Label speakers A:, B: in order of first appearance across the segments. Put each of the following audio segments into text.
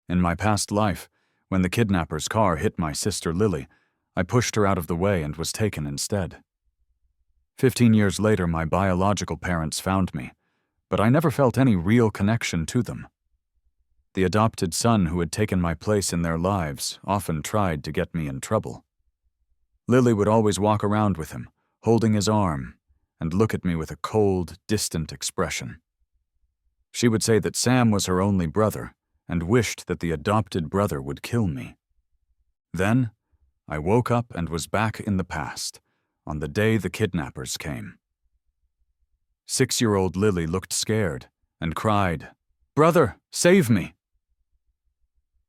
A: In my past life, when the kidnapper's car hit my sister Lily, I pushed her out of the way and was taken instead. 15 years later, my biological parents found me, but I never felt any real connection to them. The adopted son who had taken my place in their lives often tried to get me in trouble. Lily would always walk around with him, holding his arm, and look at me with a cold, distant expression. She would say that Sam was her only brother, and wished that the adopted brother would kill me. Then, I woke up and was back in the past, on the day the kidnappers came. 6-year-old Lily looked scared and cried, "Brother, save me!"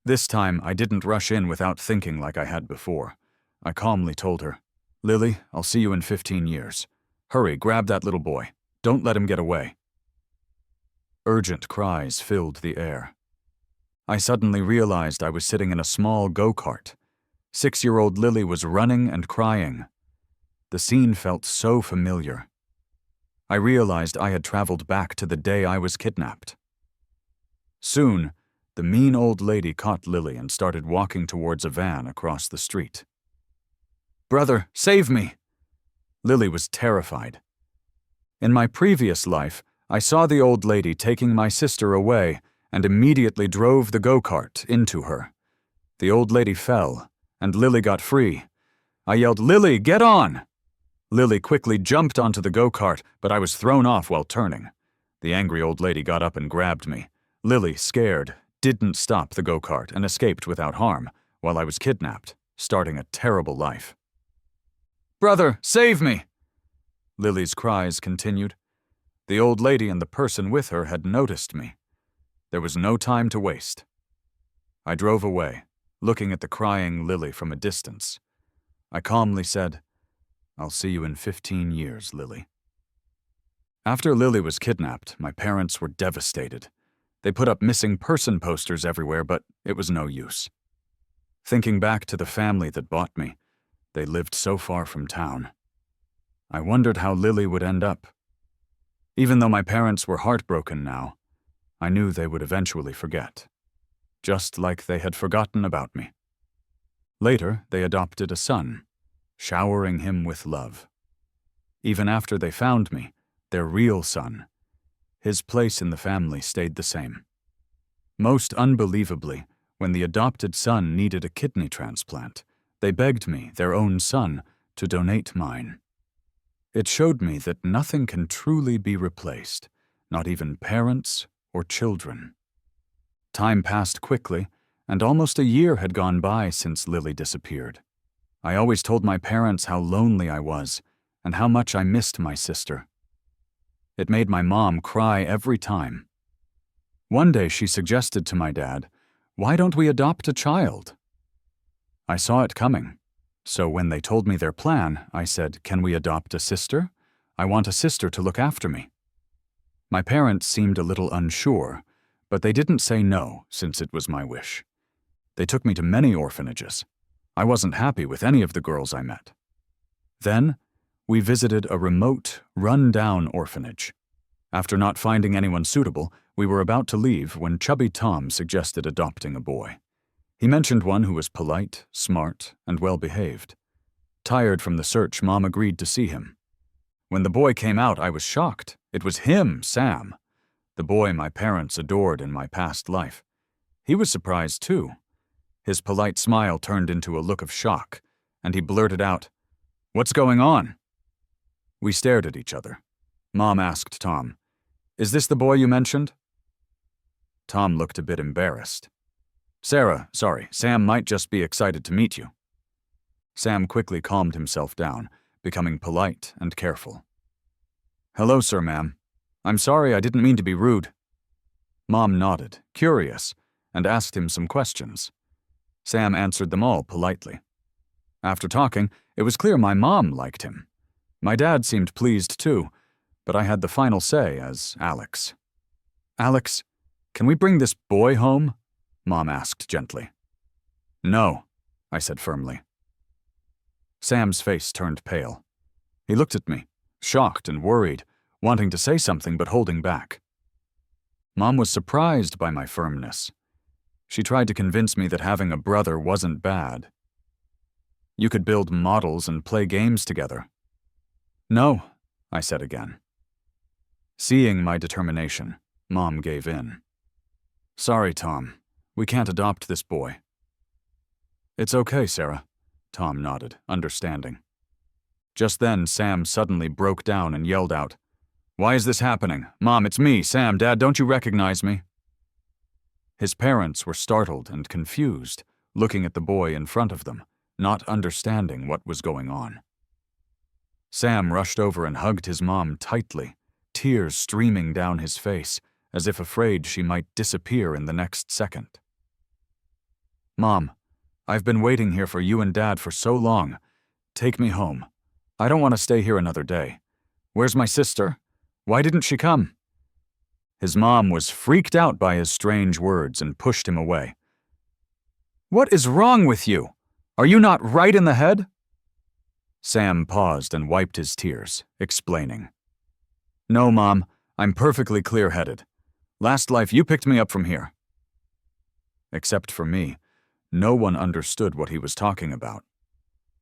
A: This time, I didn't rush in without thinking like I had before. I calmly told her, "Lily, I'll see you in 15 years. Hurry, grab that little boy. Don't let him get away." Urgent cries filled the air. I suddenly realized I was sitting in a small go-kart. 6-year-old Lily was running and crying. The scene felt so familiar. I realized I had traveled back to the day I was kidnapped. Soon, the mean old lady caught Lily and started walking towards a van across the street. "Brother, save me!" Lily was terrified. In my previous life, I saw the old lady taking my sister away and immediately drove the go-kart into her. The old lady fell, and Lily got free. I yelled, "Lily, get on!" Lily quickly jumped onto the go-kart, but I was thrown off while turning. The angry old lady got up and grabbed me. Lily, scared, didn't stop the go-kart and escaped without harm, while I was kidnapped, starting a terrible life. "Brother, save me!" Lily's cries continued. The old lady and the person with her had noticed me. There was no time to waste. I drove away, looking at the crying Lily from a distance. I calmly said, "I'll see you in 15 years, Lily." After Lily was kidnapped, my parents were devastated. They put up missing person posters everywhere, but it was no use. Thinking back to the family that bought me, they lived so far from town. I wondered how Lily would end up. Even though my parents were heartbroken now, I knew they would eventually forget, just like they had forgotten about me. Later, they adopted a son, showering him with love. Even after they found me, their real son, his place in the family stayed the same. Most unbelievably, when the adopted son needed a kidney transplant, they begged me, their own son, to donate mine. It showed me that nothing can truly be replaced, not even parents or children. Time passed quickly, and almost a year had gone by since Lily disappeared. I always told my parents how lonely I was and how much I missed my sister. It made my mom cry every time. One day she suggested to my dad, "Why don't we adopt a child?" I saw it coming. So when they told me their plan, I said, "Can we adopt a sister? I want a sister to look after me." My parents seemed a little unsure, but they didn't say no, since it was my wish. They took me to many orphanages. I wasn't happy with any of the girls I met. Then, we visited a remote, run-down orphanage. After not finding anyone suitable, we were about to leave when Chubby Tom suggested adopting a boy. He mentioned one who was polite, smart, and well-behaved. Tired from the search, Mom agreed to see him. When the boy came out, I was shocked. It was him, Sam, the boy my parents adored in my past life. He was surprised, too. His polite smile turned into a look of shock, and he blurted out, "What's going on?" We stared at each other. Mom asked Tom, "Is this the boy you mentioned?" Tom looked a bit embarrassed. Sam might just be excited to meet you." Sam quickly calmed himself down, becoming polite and careful. "Hello, sir, ma'am. I'm sorry, I didn't mean to be rude." Mom nodded, curious, and asked him some questions. Sam answered them all politely. After talking, it was clear my mom liked him. My dad seemed pleased too, but I had the final say as Alex. "Alex, can we bring this boy home?" Mom asked gently. "No," I said firmly. Sam's face turned pale. He looked at me, shocked and worried, wanting to say something but holding back. Mom was surprised by my firmness. She tried to convince me that having a brother wasn't bad. You could build models and play games together. No, I said again. Seeing my determination, Mom gave in. Sorry, Tom. We can't adopt this boy. It's okay, Sarah, Tom nodded, understanding. Just then, Sam suddenly broke down and yelled out, Why is this happening? Mom, it's me, Sam. Dad, don't you recognize me? His parents were startled and confused, looking at the boy in front of them, not understanding what was going on. Sam rushed over and hugged his mom tightly, tears streaming down his face, as if afraid she might disappear in the next second. Mom, I've been waiting here for you and Dad for so long. Take me home. I don't want to stay here another day. Where's my sister? Why didn't she come? His mom was freaked out by his strange words and pushed him away. What is wrong with you? Are you not right in the head? Sam paused and wiped his tears, explaining. No, Mom, I'm perfectly clear-headed. Last life you picked me up from here. Except for me, no one understood what he was talking about.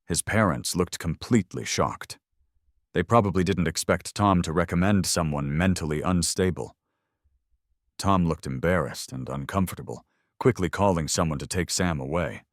A: His parents looked completely shocked. They probably didn't expect Tom to recommend someone mentally unstable. Tom looked embarrassed and uncomfortable, quickly calling someone to take Sam away.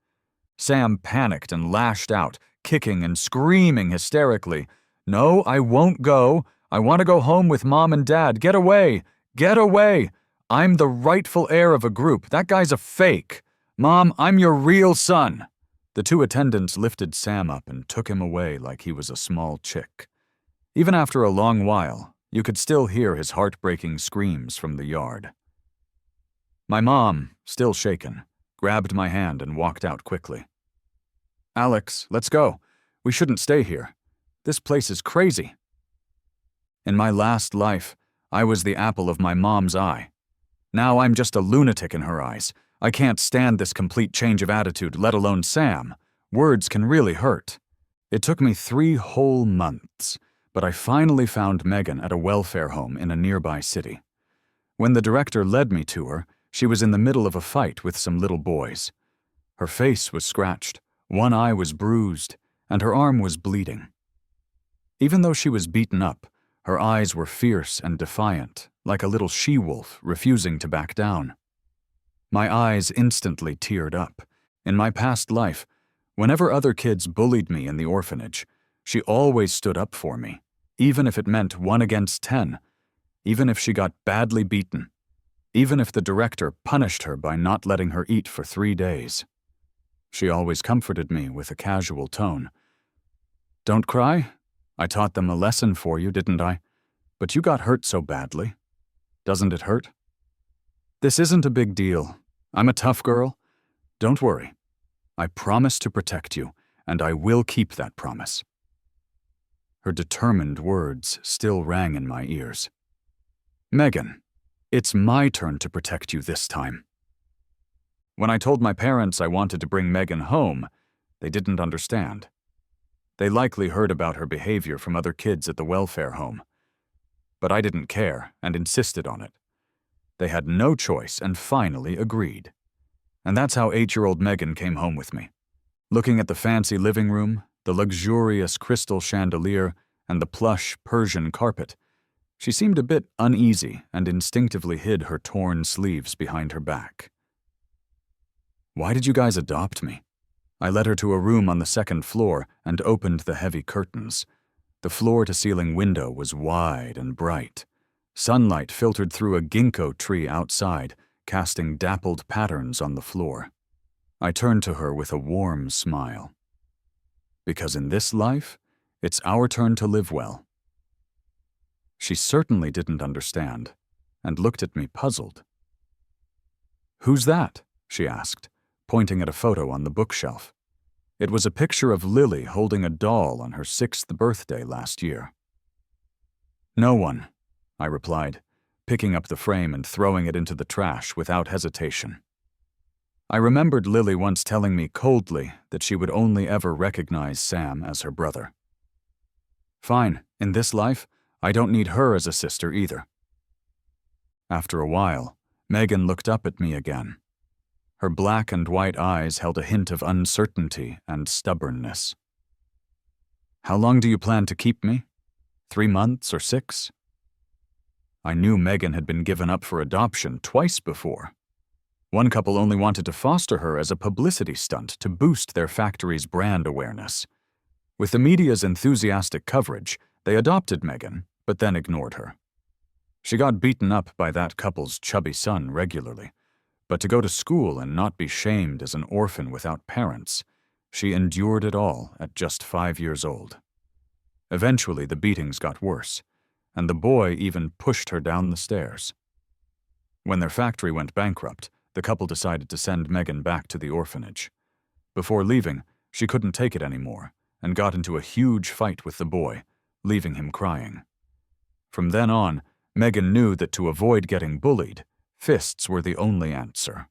A: Sam panicked and lashed out, kicking and screaming hysterically. No, I won't go. I want to go home with Mom and Dad. Get away! Get away! I'm the rightful heir of a group. That guy's a fake. Mom, I'm your real son. The two attendants lifted Sam up and took him away like he was a small chick. Even after a long while, you could still hear his heartbreaking screams from the yard. My mom, still shaken, grabbed my hand and walked out quickly. Alex, let's go. We shouldn't stay here. This place is crazy. In my last life, I was the apple of my mom's eye. Now I'm just a lunatic in her eyes. I can't stand this complete change of attitude, let alone Sam. Words can really hurt. It took me 3 whole months, but I finally found Megan at a welfare home in a nearby city. When the director led me to her, she was in the middle of a fight with some little boys. Her face was scratched, one eye was bruised, and her arm was bleeding. Even though she was beaten up, her eyes were fierce and defiant, like a little she-wolf refusing to back down. My eyes instantly teared up. In my past life, whenever other kids bullied me in the orphanage, she always stood up for me, even if it meant 1 against 10, even if she got badly beaten, even if the director punished her by not letting her eat for 3 days. She always comforted me with a casual tone. Don't cry. I taught them a lesson for you, didn't I? But you got hurt so badly. Doesn't it hurt? This isn't a big deal. I'm a tough girl. Don't worry. I promise to protect you, and I will keep that promise. Her determined words still rang in my ears. Megan, it's my turn to protect you this time. When I told my parents I wanted to bring Megan home, they didn't understand. They likely heard about her behavior from other kids at the welfare home. But I didn't care and insisted on it. They had no choice and finally agreed. And that's how 8-year-old Megan came home with me. Looking at the fancy living room, the luxurious crystal chandelier, and the plush Persian carpet, she seemed a bit uneasy and instinctively hid her torn sleeves behind her back. Why did you guys adopt me? I led her to a room on the 2nd floor and opened the heavy curtains. The floor-to-ceiling window was wide and bright. Sunlight filtered through a ginkgo tree outside, casting dappled patterns on the floor. I turned to her with a warm smile. Because in this life, it's our turn to live well. She certainly didn't understand, and looked at me puzzled. Who's that? She asked, pointing at a photo on the bookshelf. It was a picture of Lily holding a doll on her 6th birthday last year. No one, I replied, picking up the frame and throwing it into the trash without hesitation. I remembered Lily once telling me coldly that she would only ever recognize Sam as her brother. Fine, in this life, I don't need her as a sister either. After a while, Megan looked up at me again. Her black and white eyes held a hint of uncertainty and stubbornness. "How long do you plan to keep me? 3 months or 6? I knew Megan had been given up for adoption twice before. One couple only wanted to foster her as a publicity stunt to boost their factory's brand awareness. With the media's enthusiastic coverage, they adopted Megan, but then ignored her. She got beaten up by that couple's chubby son regularly, but to go to school and not be shamed as an orphan without parents, she endured it all at just 5 years old. Eventually, the beatings got worse, and the boy even pushed her down the stairs. When their factory went bankrupt, the couple decided to send Megan back to the orphanage. Before leaving, she couldn't take it anymore and got into a huge fight with the boy, leaving him crying. From then on, Megan knew that to avoid getting bullied, fists were the only answer.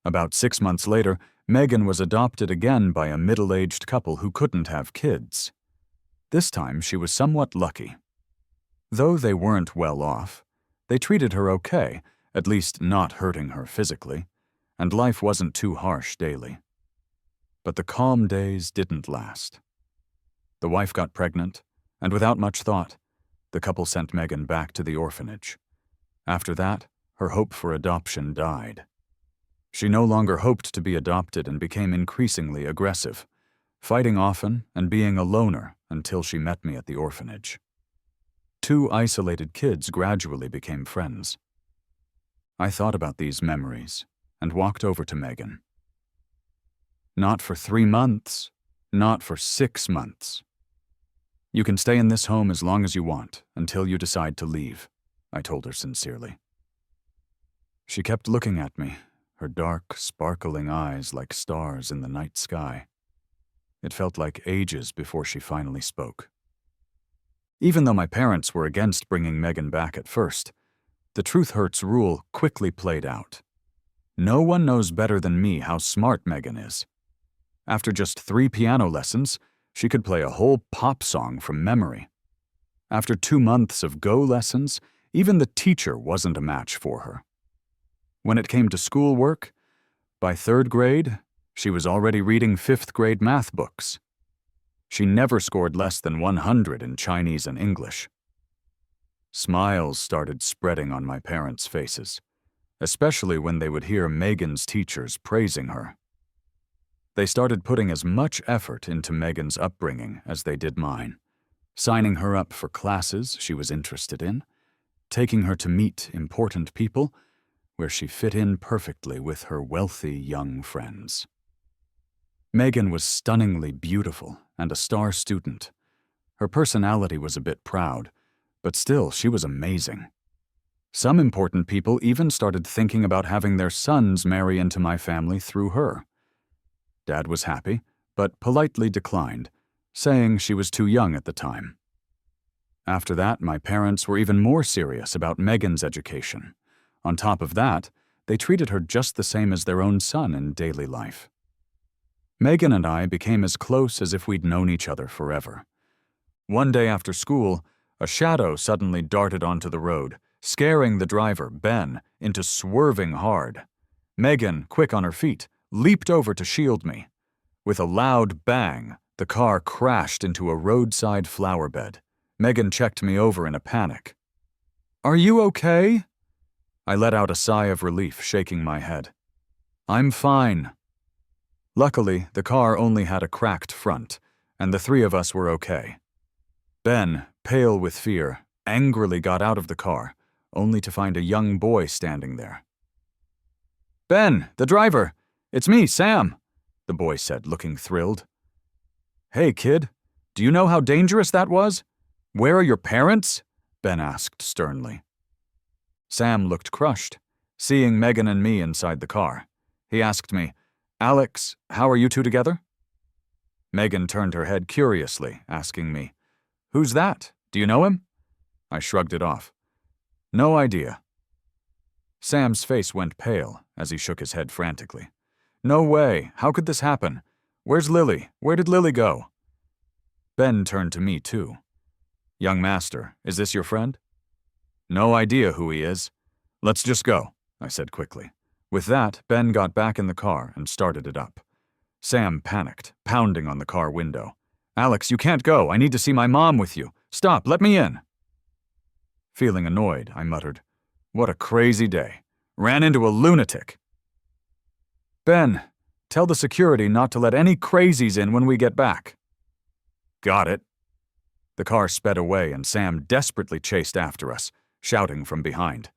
A: About 6 months later, Megan was adopted again by a middle-aged couple who couldn't have kids. This time, she was somewhat lucky. Though they weren't well off, they treated her okay, at least not hurting her physically, and life wasn't too harsh daily. But the calm days didn't last. The wife got pregnant, and without much thought, the couple sent Megan back to the orphanage. After that, her hope for adoption died. She no longer hoped to be adopted and became increasingly aggressive, fighting often and being a loner until she met me at the orphanage. 2 isolated kids gradually became friends. I thought about these memories and walked over to Megan. "Not for 3 months, not for 6 months. You can stay in this home as long as you want, until you decide to leave," I told her sincerely. She kept looking at me, her dark, sparkling eyes like stars in the night sky. It felt like ages before she finally spoke. Even though my parents were against bringing Megan back at first, the truth hurts rule quickly played out. No one knows better than me how smart Megan is. After just 3 piano lessons, she could play a whole pop song from memory. After 2 months of Go lessons, even the teacher wasn't a match for her. When it came to schoolwork, by 3rd grade, she was already reading 5th grade math books. She never scored less than 100 in Chinese and English. Smiles started spreading on my parents' faces, especially when they would hear Megan's teachers praising her. They started putting as much effort into Megan's upbringing as they did mine, signing her up for classes she was interested in, taking her to meet important people where she fit in perfectly with her wealthy young friends. Megan was stunningly beautiful and a star student. Her personality was a bit proud, but still she was amazing. Some important people even started thinking about having their sons marry into my family through her. Dad was happy, but politely declined, saying she was too young at the time. After that, my parents were even more serious about Megan's education. On top of that, they treated her just the same as their own son in daily life. Megan and I became as close as if we'd known each other forever. One day after school, a shadow suddenly darted onto the road, scaring the driver, Ben, into swerving hard. Megan, quick on her feet, leaped over to shield me. With a loud bang, the car crashed into a roadside flower bed. Megan checked me over in a panic. "Are you okay?" I let out a sigh of relief, shaking my head. "I'm fine." Luckily, the car only had a cracked front, and the 3 of us were okay. Ben, pale with fear, angrily got out of the car, only to find a young boy standing there. "Ben, the driver! It's me, Sam," the boy said, looking thrilled. "Hey, kid, do you know how dangerous that was? Where are your parents?" Ben asked sternly. Sam looked crushed, seeing Megan and me inside the car. He asked me, "Alex, how are you 2 together?" Megan turned her head curiously, asking me, "Who's that? Do you know him?" I shrugged it off. "No idea." Sam's face went pale as he shook his head frantically. "No way! How could this happen? Where's Lily? Where did Lily go?" Ben turned to me too. "Young master, is this your friend?" "No idea who he is. Let's just go," I said quickly. With that, Ben got back in the car and started it up. Sam panicked, pounding on the car window. "Alex, you can't go. I need to see my mom with you. Stop, let me in." Feeling annoyed, I muttered, "What a crazy day. Ran into a lunatic." "Ben, tell the security not to let any crazies in when we get back." "Got it." The car sped away and Sam desperately chased after us, shouting from behind.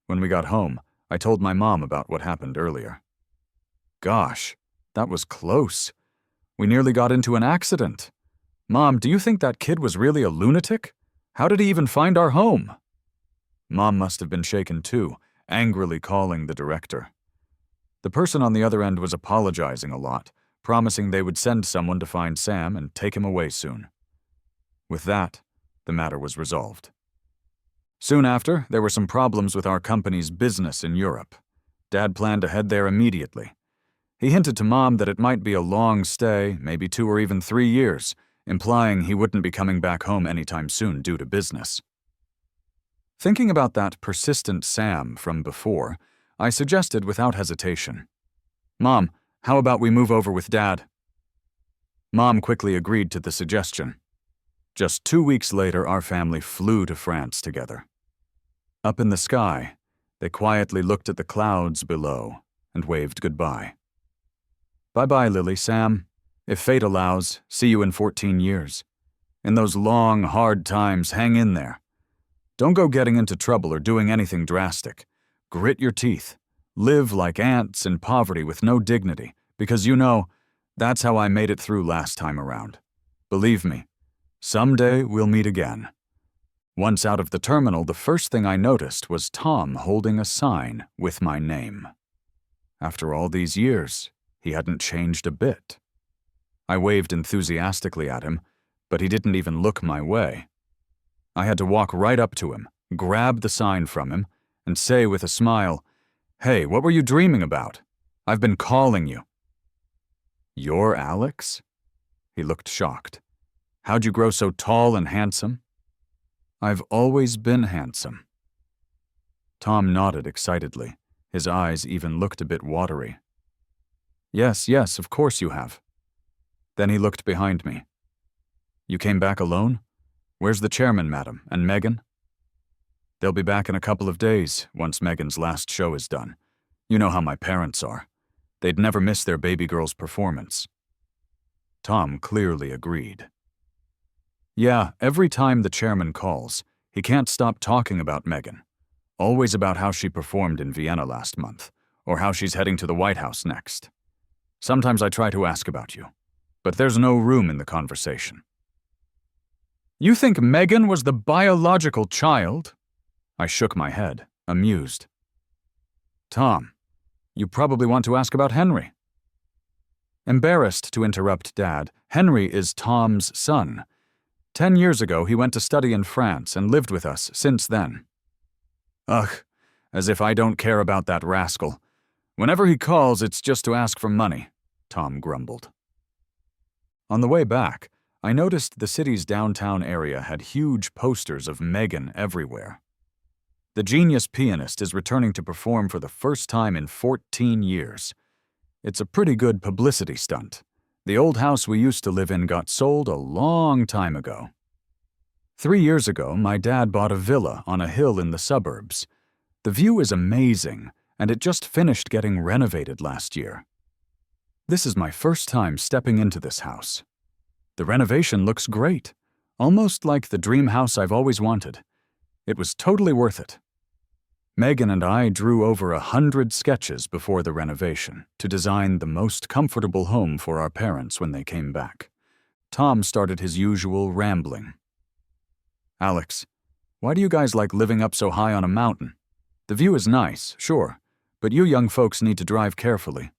A: When we got home, I told my mom about what happened earlier. "Gosh, that was close. We nearly got into an accident. Mom, do you think that kid was really a lunatic? How did he even find our home?" Mom must have been shaken too, angrily calling the director. The person on the other end was apologizing a lot, promising they would send someone to find Sam and take him away soon. With that, the matter was resolved. Soon after, there were some problems with our company's business in Europe. Dad planned to head there immediately. He hinted to Mom that it might be a long stay, maybe 2 or even 3 years, implying he wouldn't be coming back home anytime soon due to business. Thinking about that persistent Sam from before, I suggested without hesitation, "Mom, how about we move over with Dad?" Mom quickly agreed to the suggestion. Just 2 weeks later, our family flew to France together. Up in the sky, they quietly looked at the clouds below and waved goodbye. "Bye-bye, Lily, Sam. If fate allows, see you in 14 years. In those long, hard times, hang in there. Don't go getting into trouble or doing anything drastic. Grit your teeth. Live like ants in poverty with no dignity, because you know, that's how I made it through last time around. Believe me, someday we'll meet again." Once out of the terminal, the first thing I noticed was Tom holding a sign with my name. After all these years, he hadn't changed a bit. I waved enthusiastically at him, but he didn't even look my way. I had to walk right up to him, grab the sign from him, and say with a smile, "Hey, what were you dreaming about? I've been calling you." "You're Alex?" He looked shocked. "How'd you grow so tall and handsome?" "I've always been handsome." Tom nodded excitedly. His eyes even looked a bit watery. Yes, of course you have." Then he looked behind me. "You came back alone? Where's the chairman, madam, and Megan?" "They'll be back in a couple of days, once Megan's last show is done. You know how my parents are. They'd never miss their baby girl's performance." Tom clearly agreed. "Yeah, every time the chairman calls, he can't stop talking about Megan. Always about how she performed in Vienna last month, or how she's heading to the White House next. Sometimes I try to ask about you, but there's no room in the conversation." "You think Megan was the biological child?" I shook my head, amused. "Tom, you probably want to ask about Henry." Embarrassed to interrupt Dad, Henry is Tom's son. 10 years ago, he went to study in France and lived with us since then. "Ugh, as if I don't care about that rascal. Whenever he calls, it's just to ask for money," Tom grumbled. On the way back, I noticed the city's downtown area had huge posters of Megan everywhere. The genius pianist is returning to perform for the first time in 14 years. It's a pretty good publicity stunt. The old house we used to live in got sold a long time ago. 3 years ago, my dad bought a villa on a hill in the suburbs. The view is amazing, and it just finished getting renovated last year. This is my first time stepping into this house. The renovation looks great, almost like the dream house I've always wanted. It was totally worth it. Megan and I drew over 100 sketches before the renovation to design the most comfortable home for our parents when they came back. Tom started his usual rambling. "Alex, why do you guys like living up so high on a mountain? The view is nice, sure, but you young folks need to drive carefully.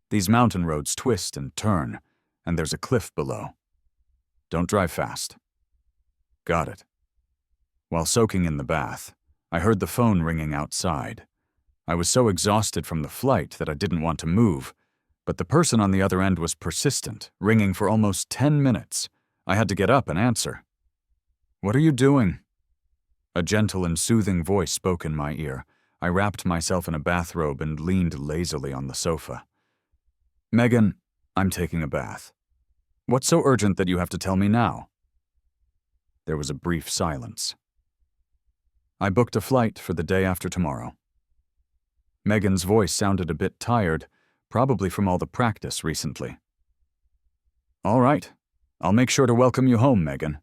A: These mountain roads twist and turn, and there's a cliff below. Don't drive fast." "Got it." While soaking in the bath, I heard the phone ringing outside. I was so exhausted from the flight that I didn't want to move, but the person on the other end was persistent, ringing for almost 10 minutes. I had to get up and answer. "What are you doing?" A gentle and soothing voice spoke in my ear. I wrapped myself in a bathrobe and leaned lazily on the sofa. Megan, I'm taking a bath. What's so urgent that you have to tell me now? There was a brief silence. I booked a flight for the day after tomorrow. Megan's voice sounded a bit tired, probably from all the practice recently. All right. I'll make sure to welcome you home, Megan.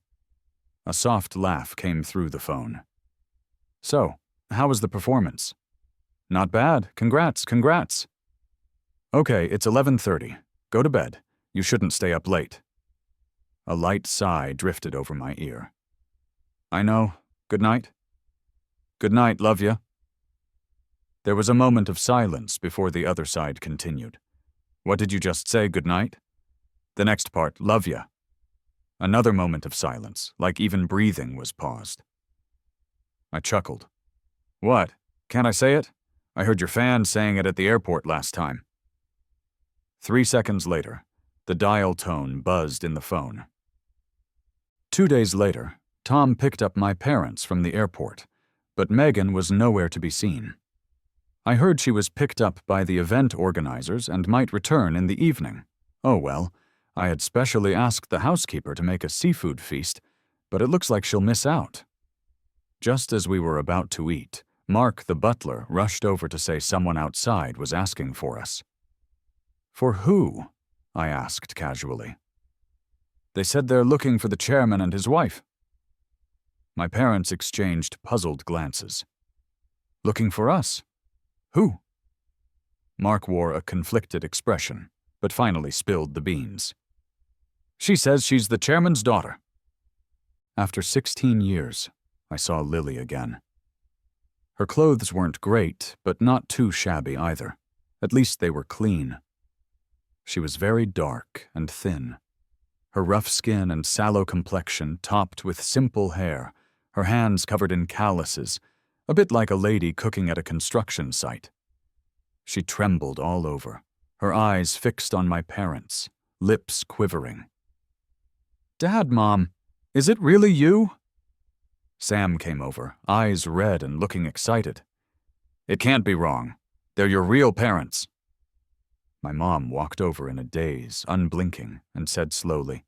A: A soft laugh came through the phone. So, how was the performance? Not bad. Congrats. Okay, it's 11:30. Go to bed. You shouldn't stay up late. A light sigh drifted over my ear. I know. Good night. Good night, love ya. There was a moment of silence before the other side continued. What did you just say, good night? The next part, love ya. Another moment of silence, like even breathing was paused. I chuckled. What? Can't I say it? I heard your fans saying it at the airport last time. 3 seconds later, the dial tone buzzed in the phone. 2 days later, Tom picked up my parents from the airport, but Megan was nowhere to be seen. I heard she was picked up by the event organizers and might return in the evening. Oh well, I had specially asked the housekeeper to make a seafood feast, but it looks like she'll miss out. Just as we were about to eat, Mark the butler rushed over to say someone outside was asking for us. For who? I asked casually. They said they're looking for the chairman and his wife. My parents exchanged puzzled glances. Looking for us? Who? Mark wore a conflicted expression, but finally spilled the beans. She says she's the chairman's daughter. After 16 years, I saw Lily again. Her clothes weren't great, but not too shabby either. At least they were clean. She was very dark and thin. Her rough skin and sallow complexion topped with simple hair, her hands covered in calluses, a bit like a lady cooking at a construction site. She trembled all over, her eyes fixed on my parents, lips quivering. Dad, Mom, is it really you? Sam came over, eyes red and looking excited. It can't be wrong. They're your real parents. My mom walked over in a daze, unblinking, and said slowly,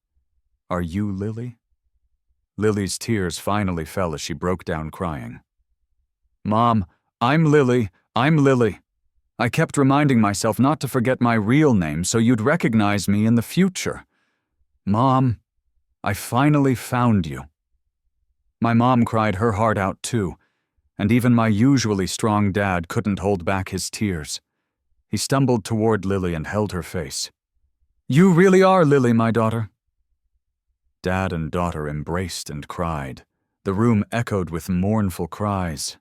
A: Are you Lily? Lily's tears finally fell as she broke down crying. Mom, I'm Lily. I kept reminding myself not to forget my real name so you'd recognize me in the future. Mom, I finally found you. My mom cried her heart out too, and even my usually strong dad couldn't hold back his tears. He stumbled toward Lily and held her face. You really are Lily, my daughter. Dad and daughter embraced and cried. The room echoed with mournful cries.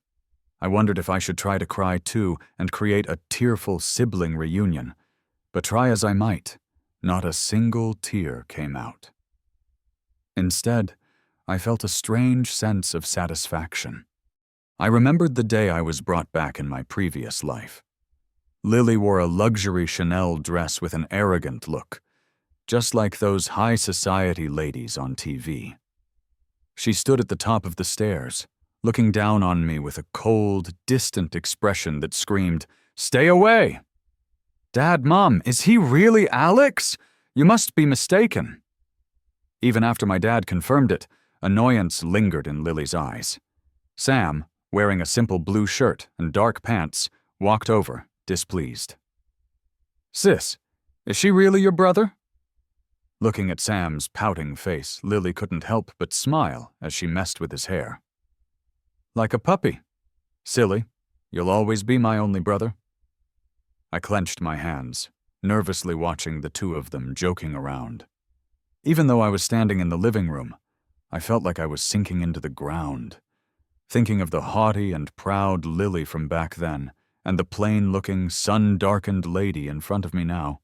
A: I wondered if I should try to cry too and create a tearful sibling reunion, but try as I might, not a single tear came out. Instead, I felt a strange sense of satisfaction. I remembered the day I was brought back in my previous life. Lily wore a luxury Chanel dress with an arrogant look, just like those high society ladies on TV. She stood at the top of the stairs, looking down on me with a cold, distant expression that screamed, Stay away! Dad, Mom, is he really Alex? You must be mistaken. Even after my dad confirmed it, annoyance lingered in Lily's eyes. Sam, wearing a simple blue shirt and dark pants, walked over, displeased. Sis, is she really your brother? Looking at Sam's pouting face, Lily couldn't help but smile as she messed with his hair. Like a puppy. Silly, you'll always be my only brother. I clenched my hands, nervously watching the two of them joking around. Even though I was standing in the living room, I felt like I was sinking into the ground, thinking of the haughty and proud Lily from back then, and the plain-looking, sun-darkened lady in front of me now.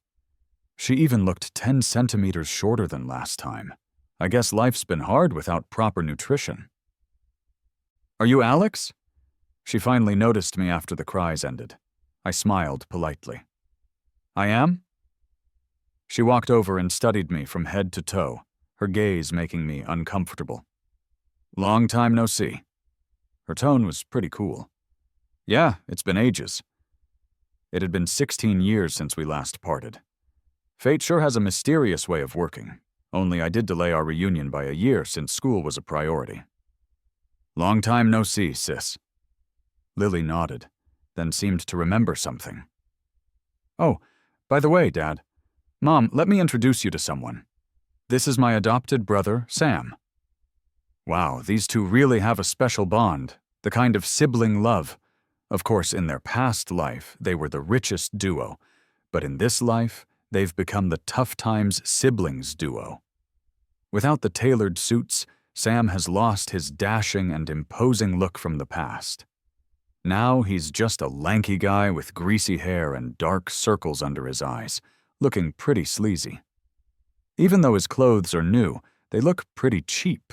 A: She even looked 10 centimeters shorter than last time. I guess life's been hard without proper nutrition. Are you Alex? She finally noticed me after the cries ended. I smiled politely. I am? She walked over and studied me from head to toe, her gaze making me uncomfortable. Long time no see. Her tone was pretty cool. Yeah, it's been ages. It had been 16 years since we last parted. Fate sure has a mysterious way of working, only I did delay our reunion by a year since school was a priority. Long time no see, sis. Lily nodded, then seemed to remember something. Oh, by the way, Dad. Mom, let me introduce you to someone. This is my adopted brother, Sam. Wow, these two really have a special bond, the kind of sibling love. Of course, in their past life, they were the richest duo, but in this life, they've become the tough times siblings duo. Without the tailored suits, Sam has lost his dashing and imposing look from the past. Now he's just a lanky guy with greasy hair and dark circles under his eyes, looking pretty sleazy. Even though his clothes are new, they look pretty cheap,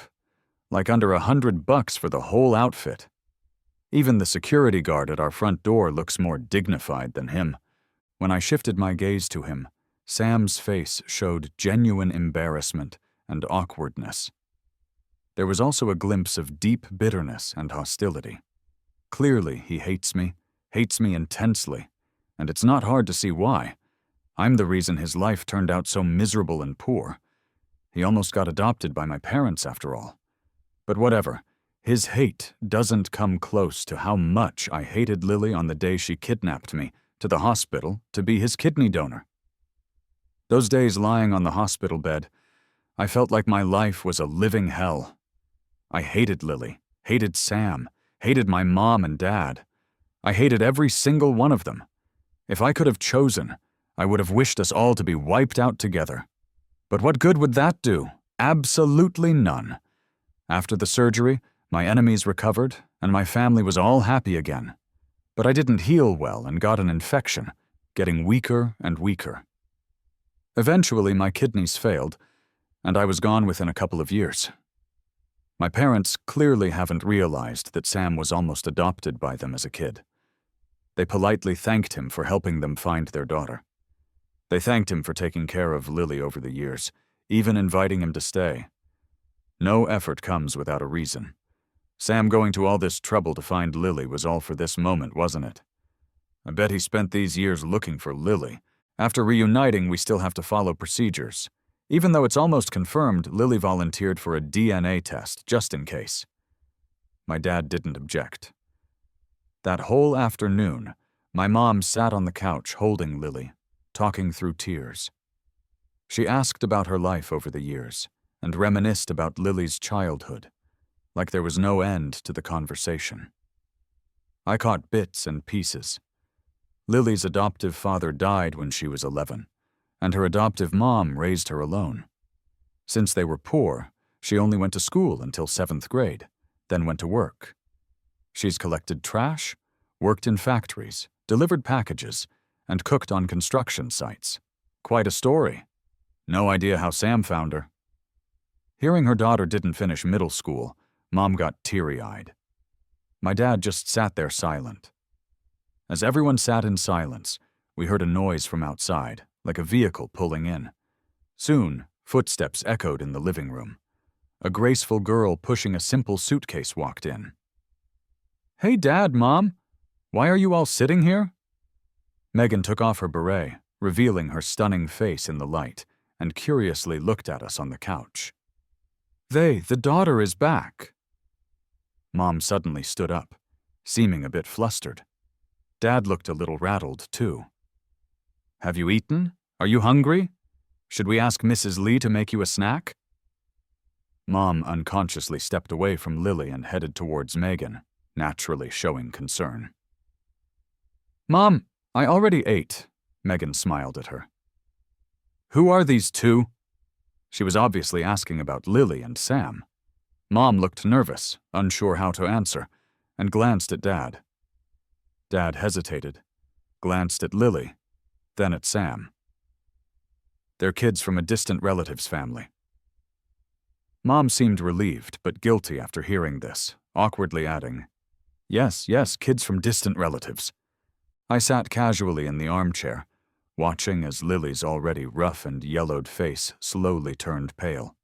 A: like under $100 for the whole outfit. Even the security guard at our front door looks more dignified than him. When I shifted my gaze to him, Sam's face showed genuine embarrassment and awkwardness. There was also a glimpse of deep bitterness and hostility. Clearly, he hates me intensely, and it's not hard to see why. I'm the reason his life turned out so miserable and poor. He almost got adopted by my parents, after all. But whatever, his hate doesn't come close to how much I hated Lily on the day she kidnapped me to the hospital to be his kidney donor. Those days lying on the hospital bed, I felt like my life was a living hell. I hated Lily, hated Sam, hated my mom and dad. I hated every single one of them. If I could have chosen, I would have wished us all to be wiped out together. But what good would that do? Absolutely none. After the surgery, my enemies recovered, and my family was all happy again. But I didn't heal well and got an infection, getting weaker and weaker. Eventually, my kidneys failed, and I was gone within a couple of years. My parents clearly haven't realized that Sam was almost adopted by them as a kid. They politely thanked him for helping them find their daughter. They thanked him for taking care of Lily over the years, even inviting him to stay. No effort comes without a reason. Sam going to all this trouble to find Lily was all for this moment, wasn't it? I bet he spent these years looking for Lily. After reuniting, we still have to follow procedures. Even though it's almost confirmed, Lily volunteered for a DNA test, just in case. My dad didn't object. That whole afternoon, my mom sat on the couch holding Lily, talking through tears. She asked about her life over the years, and reminisced about Lily's childhood, like there was no end to the conversation. I caught bits and pieces. Lily's adoptive father died when she was 11, and her adoptive mom raised her alone. Since they were poor, she only went to school until 7th grade, then went to work. She's collected trash, worked in factories, delivered packages, and cooked on construction sites. Quite a story. No idea how Sam found her. Hearing her daughter didn't finish middle school, Mom got teary-eyed. My dad just sat there silent. As everyone sat in silence, we heard a noise from outside, like a vehicle pulling in. Soon, footsteps echoed in the living room. A graceful girl pushing a simple suitcase walked in. "Hey, Dad, Mom! Why are you all sitting here?" Megan took off her beret, revealing her stunning face in the light, and curiously looked at us on the couch. The daughter is back." Mom suddenly stood up, seeming a bit flustered. Dad looked a little rattled, too. "Have you eaten? Are you hungry? Should we ask Mrs. Lee to make you a snack?" Mom unconsciously stepped away from Lily and headed towards Megan, naturally showing concern. "Mom, I already ate," Megan smiled at her. "Who are these two?" She was obviously asking about Lily and Sam. Mom looked nervous, unsure how to answer, and glanced at Dad. Dad hesitated, glanced at Lily, then at Sam. "They're kids from a distant relative's family." Mom seemed relieved but guilty after hearing this, awkwardly adding, Yes, kids from distant relatives." I sat casually in the armchair, watching as Lily's already rough and yellowed face slowly turned pale.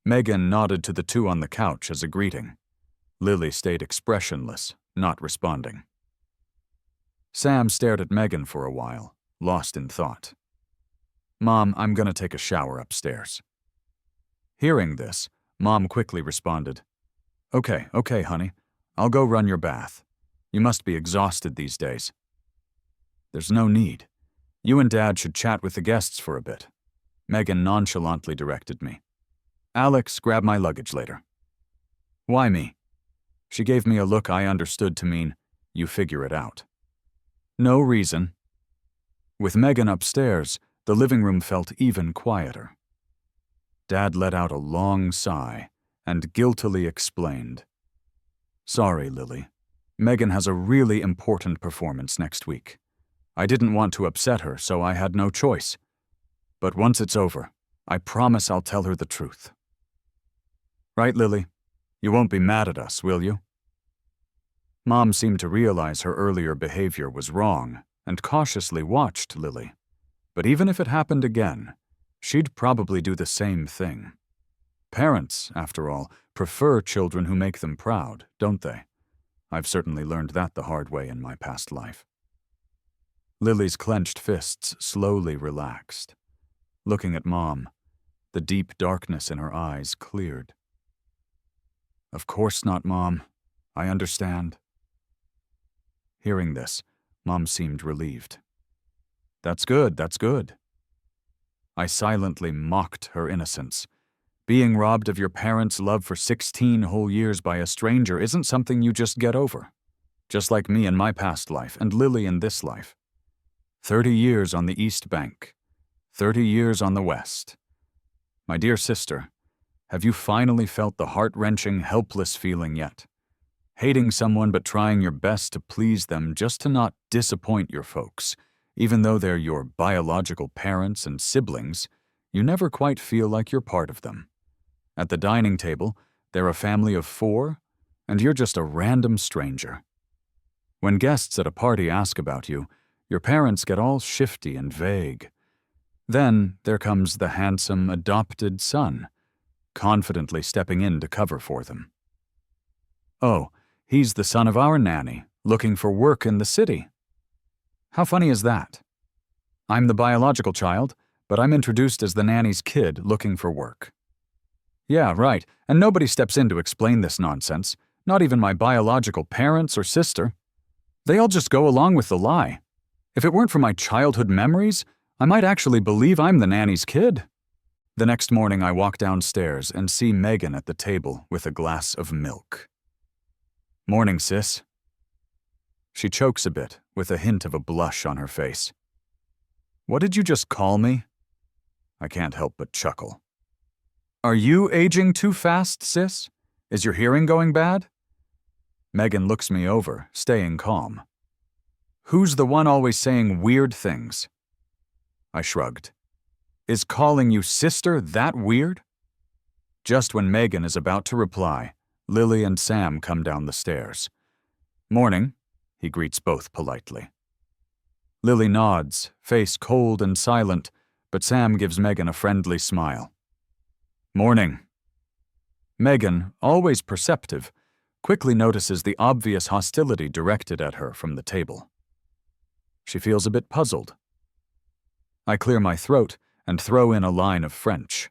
A: Megan nodded to the two on the couch as a greeting. Lily stayed expressionless, not responding. Sam stared at Megan for a while, lost in thought. Mom, I'm gonna take a shower upstairs. Hearing this, Mom quickly responded, Okay, honey. I'll go run your bath. You must be exhausted these days. There's no need. You and Dad should chat with the guests for a bit. Megan nonchalantly directed me. Alex, grab my luggage later. Why me? She gave me a look I understood to mean, you figure it out. No reason. With Megan upstairs, the living room felt even quieter. Dad let out a long sigh and guiltily explained. Sorry, Lily. Megan has a really important performance next week. I didn't want to upset her, so I had no choice. But once it's over, I promise I'll tell her the truth. Right, Lily? You won't be mad at us, will you? Mom seemed to realize her earlier behavior was wrong and cautiously watched Lily. But even if it happened again, she'd probably do the same thing. Parents, after all, prefer children who make them proud, don't they? I've certainly learned that the hard way in my past life. Lily's clenched fists slowly relaxed. Looking at Mom, the deep darkness in her eyes cleared. Of course not, Mom. I understand. Hearing this, Mom seemed relieved. That's good. I silently mocked her innocence. Being robbed of your parents' love for 16 whole years by a stranger isn't something you just get over. Just like me in my past life and Lily in this life. 30 years on the East Bank. 30 years on the West. My dear sister, have you finally felt the heart-wrenching, helpless feeling yet? Hating someone but trying your best to please them just to not disappoint your folks, even though they're your biological parents and siblings, you never quite feel like you're part of them. At the dining table, they're a family of 4, and you're just a random stranger. When guests at a party ask about you, your parents get all shifty and vague. Then there comes the handsome, adopted son, confidently stepping in to cover for them. Oh, he's the son of our nanny, looking for work in the city. How funny is that? I'm the biological child, but I'm introduced as the nanny's kid looking for work. Yeah, right, and nobody steps in to explain this nonsense, not even my biological parents or sister. They all just go along with the lie. If it weren't for my childhood memories, I might actually believe I'm the nanny's kid. The next morning I walk downstairs and see Megan at the table with a glass of milk. Morning, sis. She chokes a bit, with a hint of a blush on her face. What did you just call me? I can't help but chuckle. Are you aging too fast, sis? Is your hearing going bad? Megan looks me over, staying calm. Who's the one always saying weird things? I shrugged. Is calling you sister that weird? Just when Megan is about to reply, Lily and Sam come down the stairs. Morning, he greets both politely. Lily nods, face cold and silent, but Sam gives Megan a friendly smile. Morning. Megan, always perceptive, quickly notices the obvious hostility directed at her from the table. She feels a bit puzzled. I clear my throat and throw in a line of French.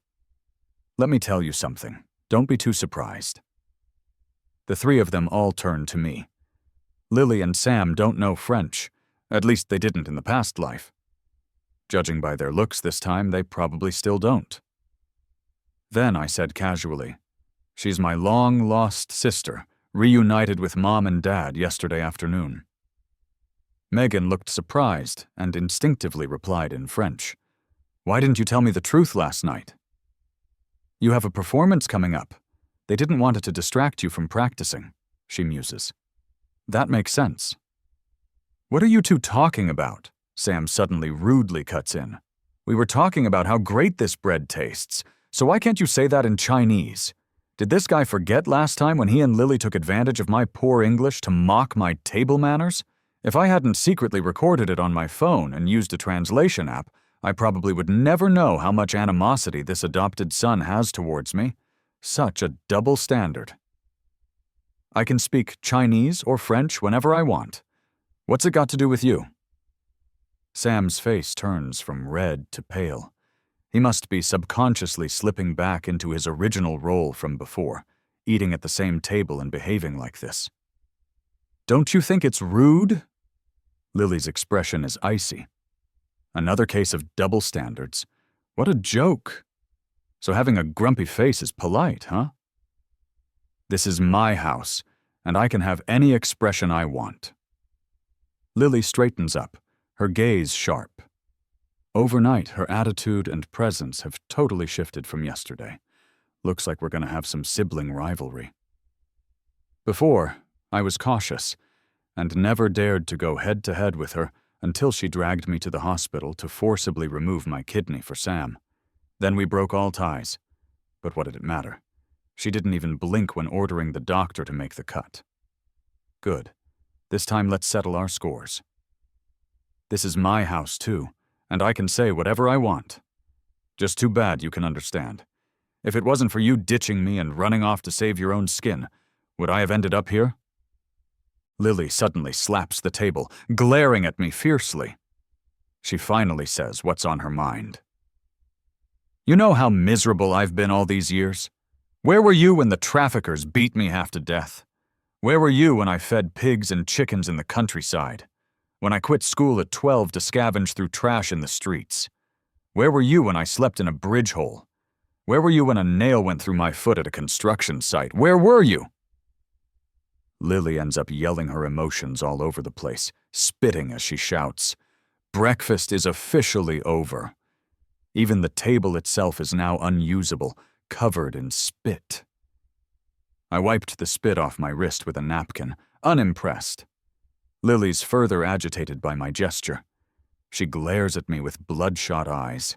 A: Let me tell you something. Don't be too surprised. The 3 of them all turn to me. Lily and Sam don't know French. At least they didn't in the past life. Judging by their looks this time, they probably still don't. Then I said casually, she's my long-lost sister, reunited with Mom and Dad yesterday afternoon. Megan looked surprised and instinctively replied in French. Why didn't you tell me the truth last night? You have a performance coming up. They didn't want it to distract you from practicing, she muses. That makes sense. What are you two talking about? Sam suddenly rudely cuts in. We were talking about how great this bread tastes, so why can't you say that in Chinese? Did this guy forget last time when he and Lily took advantage of my poor English to mock my table manners? If I hadn't secretly recorded it on my phone and used a translation app, I probably would never know how much animosity this adopted son has towards me. Such a double standard. I can speak Chinese or French whenever I want. What's it got to do with you? Sam's face turns from red to pale. He must be subconsciously slipping back into his original role from before, eating at the same table and behaving like this. Don't you think it's rude? Lily's expression is icy. Another case of double standards. What a joke. So having a grumpy face is polite, huh? This is my house, and I can have any expression I want. Lily straightens up, her gaze sharp. Overnight, her attitude and presence have totally shifted from yesterday. Looks like we're going to have some sibling rivalry. Before, I was cautious, and never dared to go head-to-head with her until she dragged me to the hospital to forcibly remove my kidney for Sam. Then we broke all ties. But what did it matter? She didn't even blink when ordering the doctor to make the cut. Good. This time let's settle our scores. This is my house too, and I can say whatever I want. Just too bad you can understand. If it wasn't for you ditching me and running off to save your own skin, would I have ended up here? Lily suddenly slaps the table, glaring at me fiercely. She finally says what's on her mind. You know how miserable I've been all these years? Where were you when the traffickers beat me half to death? Where were you when I fed pigs and chickens in the countryside? When I quit school at 12 to scavenge through trash in the streets? Where were you when I slept in a bridge hole? Where were you when a nail went through my foot at a construction site? Where were you? Lily ends up yelling her emotions all over the place, spitting as she shouts. Breakfast is officially over. Even the table itself is now unusable, covered in spit. I wiped the spit off my wrist with a napkin, unimpressed. Lily's further agitated by my gesture. She glares at me with bloodshot eyes.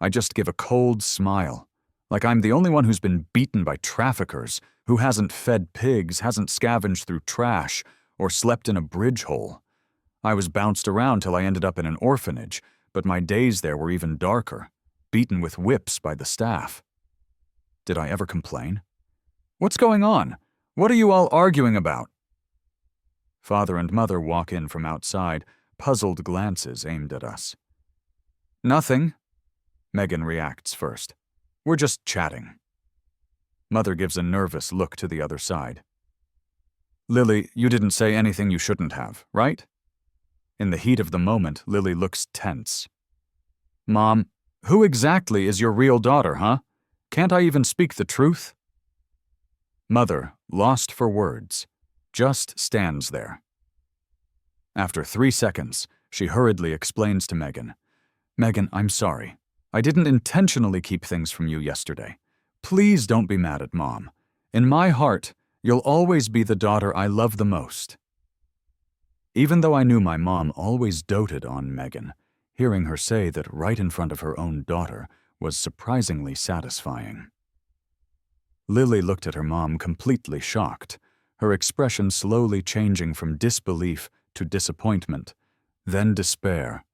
A: I just give a cold smile, like I'm the only one who's been beaten by traffickers, who hasn't fed pigs, hasn't scavenged through trash, or slept in a bridge hole. I was bounced around till I ended up in an orphanage, but my days there were even darker, beaten with whips by the staff. Did I ever complain? What's going on? What are you all arguing about? Father and Mother walk in from outside, puzzled glances aimed at us. Nothing. Megan reacts first. We're just chatting. Mother gives a nervous look to the other side. Lily, you didn't say anything you shouldn't have, right? In the heat of the moment, Lily looks tense. Mom, who exactly is your real daughter, huh? Can't I even speak the truth? Mother, lost for words, just stands there. After 3 seconds, she hurriedly explains to Megan, Megan, I'm sorry. I didn't intentionally keep things from you yesterday. Please don't be mad at Mom. In my heart, you'll always be the daughter I love the most. Even though I knew my mom always doted on Megan, hearing her say that right in front of her own daughter was surprisingly satisfying. Lily looked at her mom completely shocked, her expression slowly changing from disbelief to disappointment, then despair,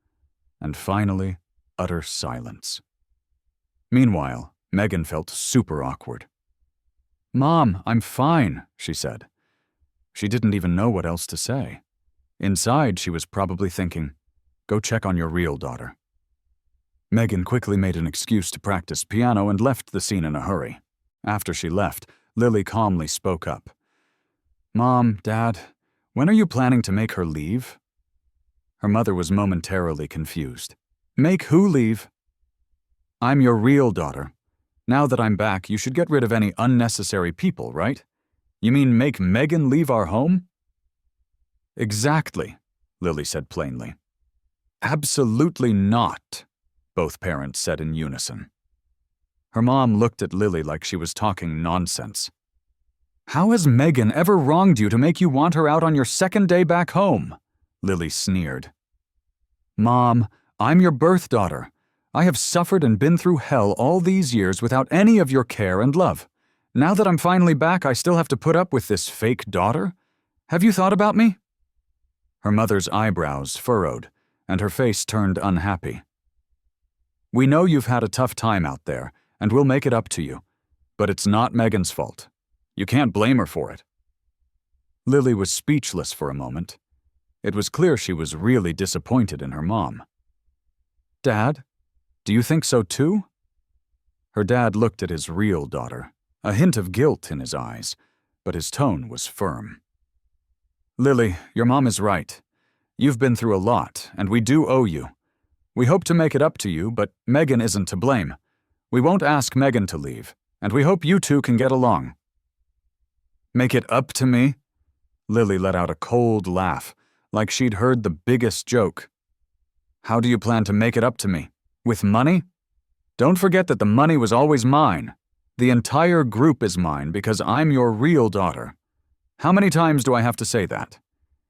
A: and finally, utter silence. Meanwhile, Megan felt super awkward. Mom, I'm fine, she said. She didn't even know what else to say. Inside, she was probably thinking, go check on your real daughter. Megan quickly made an excuse to practice piano and left the scene in a hurry. After she left, Lily calmly spoke up. Mom, Dad, when are you planning to make her leave? Her mother was momentarily confused. Make who leave? I'm your real daughter. Now that I'm back, you should get rid of any unnecessary people, right? You mean make Megan leave our home? Exactly, Lily said plainly. Absolutely not, both parents said in unison. Her mom looked at Lily like she was talking nonsense. How has Megan ever wronged you to make you want her out on your second day back home? Lily sneered. Mom, I'm your birth daughter. I have suffered and been through hell all these years without any of your care and love. Now that I'm finally back, I still have to put up with this fake daughter? Have you thought about me? Her mother's eyebrows furrowed, and her face turned unhappy. We know you've had a tough time out there, and we'll make it up to you. But it's not Megan's fault. You can't blame her for it. Lily was speechless for a moment. It was clear she was really disappointed in her mom. "Dad, do you think so too?" Her dad looked at his real daughter, a hint of guilt in his eyes, but his tone was firm. "Lily, your mom is right. You've been through a lot, and we do owe you. We hope to make it up to you, but Megan isn't to blame. We won't ask Megan to leave, and we hope you two can get along." "Make it up to me?" Lily let out a cold laugh, like she'd heard the biggest joke. "How do you plan to make it up to me? With money? Don't forget that the money was always mine. The entire group is mine because I'm your real daughter. How many times do I have to say that?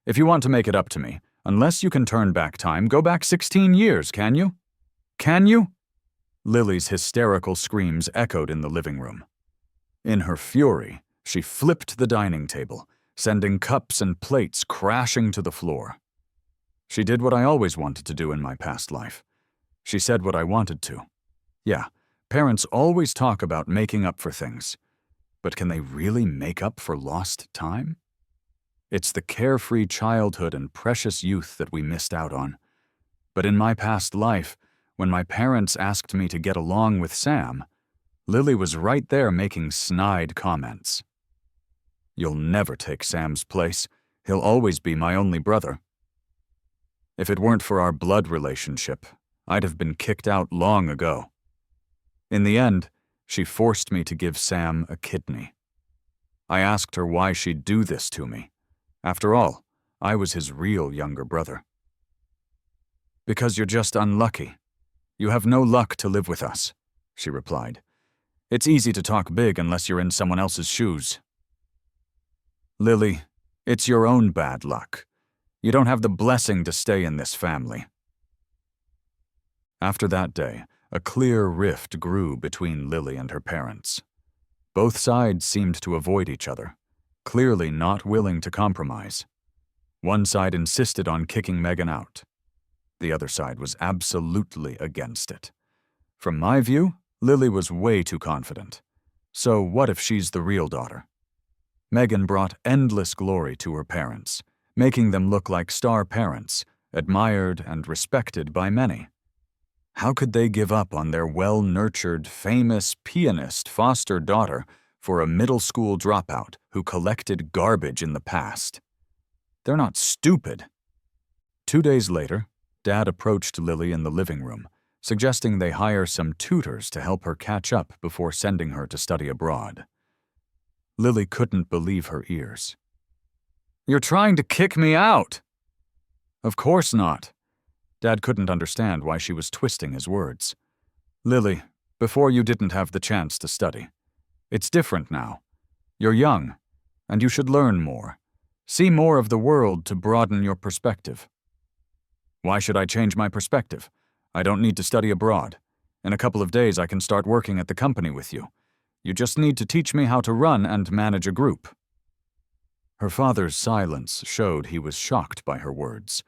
A: If you want to make it up to me, unless you can turn back time, go back 16 years, can you? Can you?" Lily's hysterical screams echoed in the living room. In her fury, she flipped the dining table, sending cups and plates crashing to the floor. She did what I always wanted to do in my past life. She said what I wanted to. Yeah, parents always talk about making up for things. But can they really make up for lost time? It's the carefree childhood and precious youth that we missed out on. But in my past life, when my parents asked me to get along with Sam, Lily was right there making snide comments. "You'll never take Sam's place. He'll always be my only brother. If it weren't for our blood relationship, I'd have been kicked out long ago." In the end, she forced me to give Sam a kidney. I asked her why she'd do this to me. After all, I was his real younger brother. "Because you're just unlucky. You have no luck to live with us," she replied. "It's easy to talk big unless you're in someone else's shoes." "Lily, it's your own bad luck. You don't have the blessing to stay in this family." After that day, a clear rift grew between Lily and her parents. Both sides seemed to avoid each other, clearly not willing to compromise. One side insisted on kicking Megan out. The other side was absolutely against it. From my view, Lily was way too confident. So what if she's the real daughter? Megan brought endless glory to her parents, making them look like star parents, admired and respected by many. How could they give up on their well-nurtured, famous pianist foster daughter for a middle school dropout who collected garbage in the past? They're not stupid. 2 days later, Dad approached Lily in the living room, suggesting they hire some tutors to help her catch up before sending her to study abroad. Lily couldn't believe her ears. "You're trying to kick me out!" "Of course not." Dad couldn't understand why she was twisting his words. "Lily, before you didn't have the chance to study. It's different now. You're young, and you should learn more. See more of the world to broaden your perspective." "Why should I change my perspective? I don't need to study abroad. In a couple of days I can start working at the company with you. You just need to teach me how to run and manage a group." Her father's silence showed he was shocked by her words.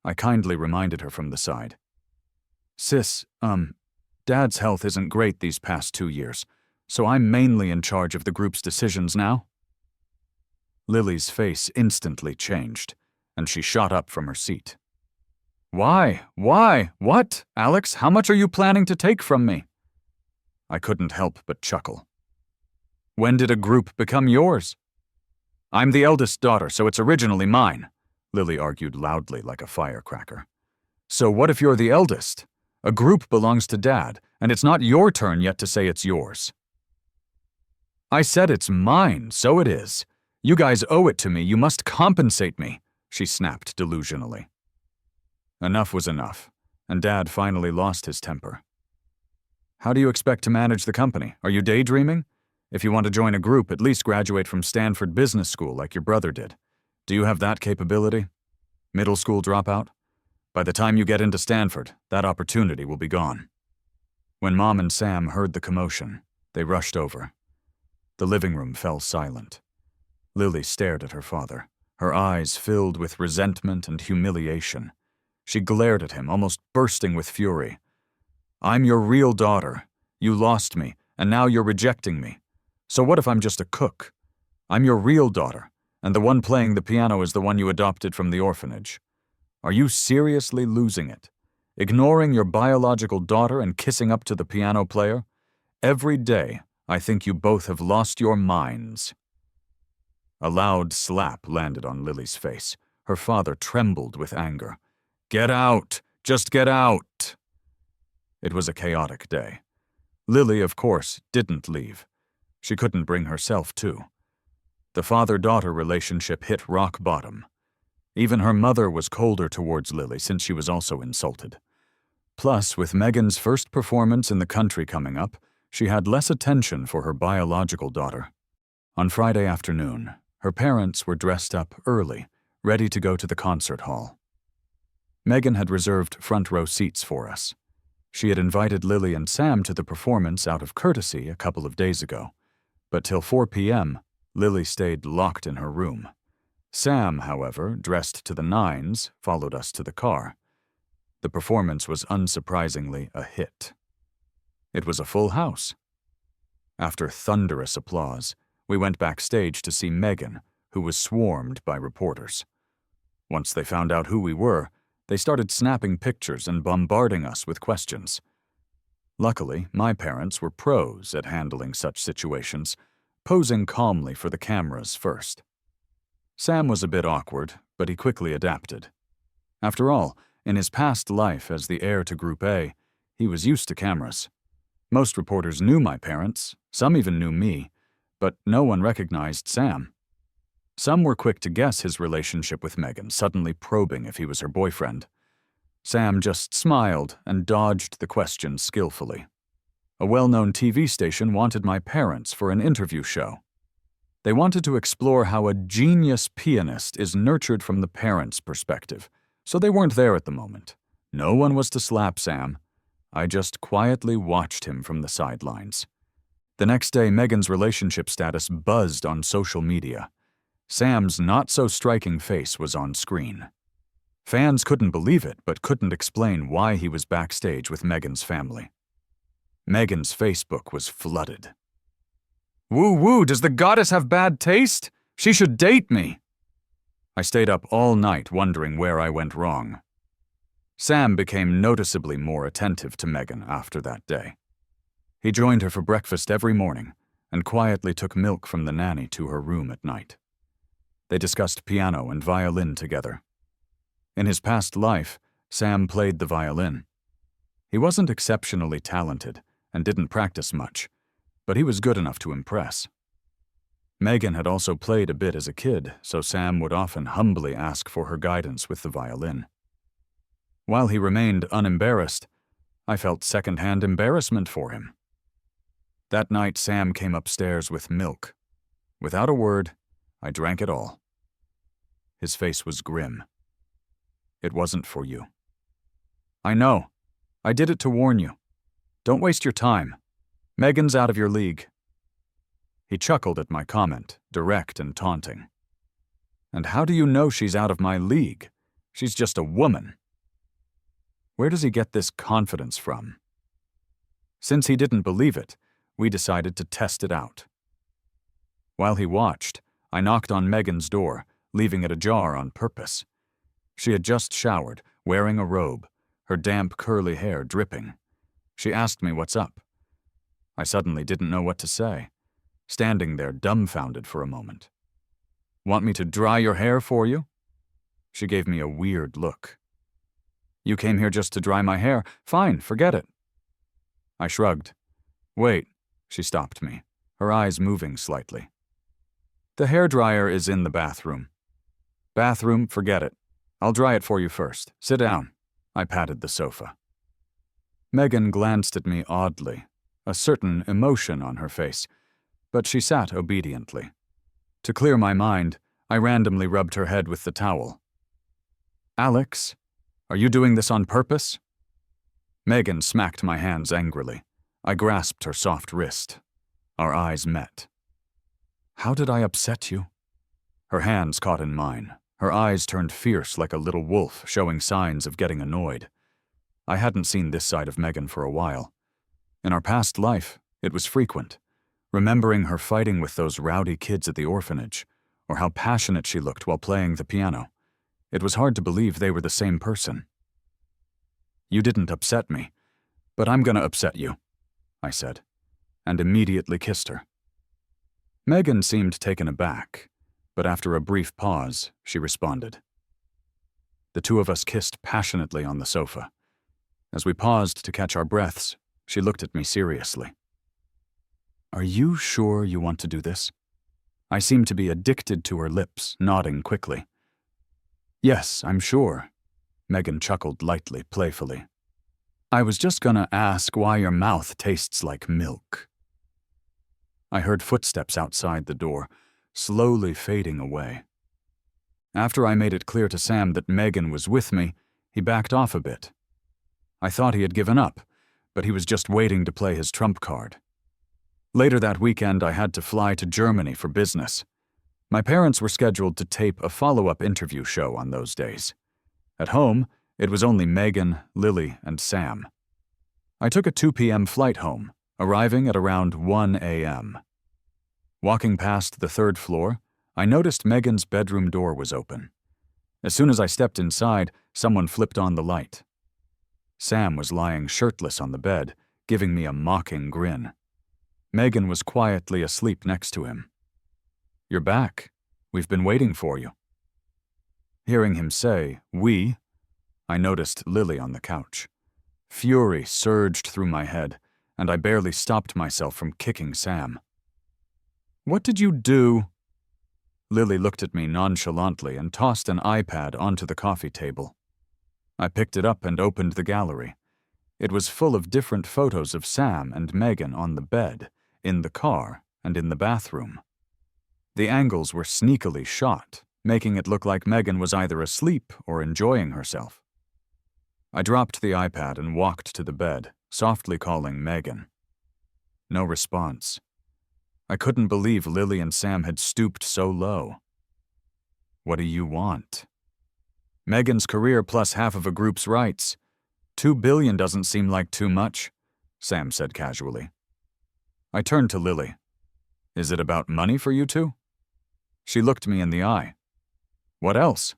A: I kindly reminded her from the side. "Sis, Dad's health isn't great these past 2 years, so I'm mainly in charge of the group's decisions now." Lily's face instantly changed, and she shot up from her seat. "Why? Why? What? Alex, how much are you planning to take from me?" I couldn't help but chuckle. "When did a group become yours?" "I'm the eldest daughter, so it's originally mine," Lily argued loudly like a firecracker. "So what if you're the eldest? A group belongs to Dad, and it's not your turn yet to say it's yours." "I said it's mine, so it is. You guys owe it to me, you must compensate me," she snapped delusionally. Enough was enough, and Dad finally lost his temper. "How do you expect to manage the company? Are you daydreaming? If you want to join a group, at least graduate from Stanford Business School like your brother did. Do you have that capability? Middle school dropout? By the time you get into Stanford, that opportunity will be gone." When Mom and Sam heard the commotion, they rushed over. The living room fell silent. Lily stared at her father, her eyes filled with resentment and humiliation. She glared at him, almost bursting with fury. "I'm your real daughter. You lost me, and now you're rejecting me. So what if I'm just a cook? I'm your real daughter, and the one playing the piano is the one you adopted from the orphanage. Are you seriously losing it? Ignoring your biological daughter and kissing up to the piano player? Every day, I think you both have lost your minds." A loud slap landed on Lily's face. Her father trembled with anger. "Get out! Just get out!" It was a chaotic day. Lily, of course, didn't leave. She couldn't bring herself to. The father-daughter relationship hit rock bottom. Even her mother was colder towards Lily since she was also insulted. Plus, with Megan's first performance in the country coming up, she had less attention for her biological daughter. On Friday afternoon, her parents were dressed up early, ready to go to the concert hall. Megan had reserved front-row seats for us. She had invited Lily and Sam to the performance out of courtesy a couple of days ago, but till 4 p.m., Lily stayed locked in her room. Sam, however, dressed to the nines, followed us to the car. The performance was unsurprisingly a hit. It was a full house. After thunderous applause, we went backstage to see Megan, who was swarmed by reporters. Once they found out who we were, they started snapping pictures and bombarding us with questions. Luckily, my parents were pros at handling such situations, posing calmly for the cameras first. Sam was a bit awkward, but he quickly adapted. After all, in his past life as the heir to Group A, he was used to cameras. Most reporters knew my parents, some even knew me, but no one recognized Sam. Some were quick to guess his relationship with Megan, suddenly probing if he was her boyfriend. Sam just smiled and dodged the questions skillfully. A well-known TV station wanted my parents for an interview show. They wanted to explore how a genius pianist is nurtured from the parents' perspective, so they weren't there at the moment. No one was to slap Sam. I just quietly watched him from the sidelines. The next day, Megan's relationship status buzzed on social media. Sam's not-so-striking face was on screen. Fans couldn't believe it, but couldn't explain why he was backstage with Megan's family. Megan's Facebook was flooded. "Woo-woo, does the goddess have bad taste? She should date me." I stayed up all night wondering where I went wrong. Sam became noticeably more attentive to Megan after that day. He joined her for breakfast every morning and quietly took milk from the nanny to her room at night. They discussed piano and violin together. In his past life, Sam played the violin. He wasn't exceptionally talented and didn't practice much, but he was good enough to impress. Megan had also played a bit as a kid, so Sam would often humbly ask for her guidance with the violin. While he remained unembarrassed, I felt second-hand embarrassment for him. That night, Sam came upstairs with milk. Without a word, I drank it all. His face was grim. "It wasn't for you." "I know. I did it to warn you. Don't waste your time. Megan's out of your league." He chuckled at my comment, direct and taunting. "And how do you know she's out of my league? She's just a woman." Where does he get this confidence from? Since he didn't believe it, we decided to test it out. While he watched, I knocked on Megan's door, leaving it ajar on purpose. She had just showered, wearing a robe, her damp curly hair dripping. She asked me what's up. I suddenly didn't know what to say, standing there dumbfounded for a moment. "Want me to dry your hair for you?" She gave me a weird look. "You came here just to dry my hair. Fine, forget it." I shrugged. "Wait," she stopped me, her eyes moving slightly. "The hairdryer is in the bathroom." "Bathroom, forget it. I'll dry it for you first. Sit down." I patted the sofa. Megan glanced at me oddly, a certain emotion on her face, but she sat obediently. To clear my mind, I randomly rubbed her head with the towel. "Alex, are you doing this on purpose?" Megan smacked my hands angrily. I grasped her soft wrist. Our eyes met. "How did I upset you?" Her hands caught in mine. Her eyes turned fierce like a little wolf, showing signs of getting annoyed. I hadn't seen this side of Megan for a while. In our past life, it was frequent. Remembering her fighting with those rowdy kids at the orphanage, or how passionate she looked while playing the piano. It was hard to believe they were the same person. "You didn't upset me, but I'm gonna upset you," I said, and immediately kissed her. Megan seemed taken aback, but after a brief pause, she responded. The two of us kissed passionately on the sofa. As we paused to catch our breaths, she looked at me seriously. "Are you sure you want to do this?" I seemed to be addicted to her lips, nodding quickly. "Yes, I'm sure," Megan chuckled lightly, playfully. "I was just gonna ask why your mouth tastes like milk." I heard footsteps outside the door, slowly fading away. After I made it clear to Sam that Megan was with me, he backed off a bit. I thought he had given up, but he was just waiting to play his trump card. Later that weekend, I had to fly to Germany for business. My parents were scheduled to tape a follow-up interview show on those days. At home, it was only Megan, Lily, and Sam. I took a 2 p.m. flight home, arriving at around 1 a.m. Walking past the 3rd floor, I noticed Megan's bedroom door was open. As soon as I stepped inside, someone flipped on the light. Sam was lying shirtless on the bed, giving me a mocking grin. Megan was quietly asleep next to him. "You're back. We've been waiting for you." Hearing him say, "we," I noticed Lily on the couch. Fury surged through my head, and I barely stopped myself from kicking Sam. "What did you do?" Lily looked at me nonchalantly and tossed an iPad onto the coffee table. I picked it up and opened the gallery. It was full of different photos of Sam and Megan on the bed, in the car, and in the bathroom. The angles were sneakily shot, making it look like Megan was either asleep or enjoying herself. I dropped the iPad and walked to the bed, softly calling Megan. No response. I couldn't believe Lily and Sam had stooped so low. "What do you want?" "Megan's career plus half of a group's rights. $2 billion doesn't seem like too much," Sam said casually. I turned to Lily. "Is it about money for you two?" She looked me in the eye. "What else?"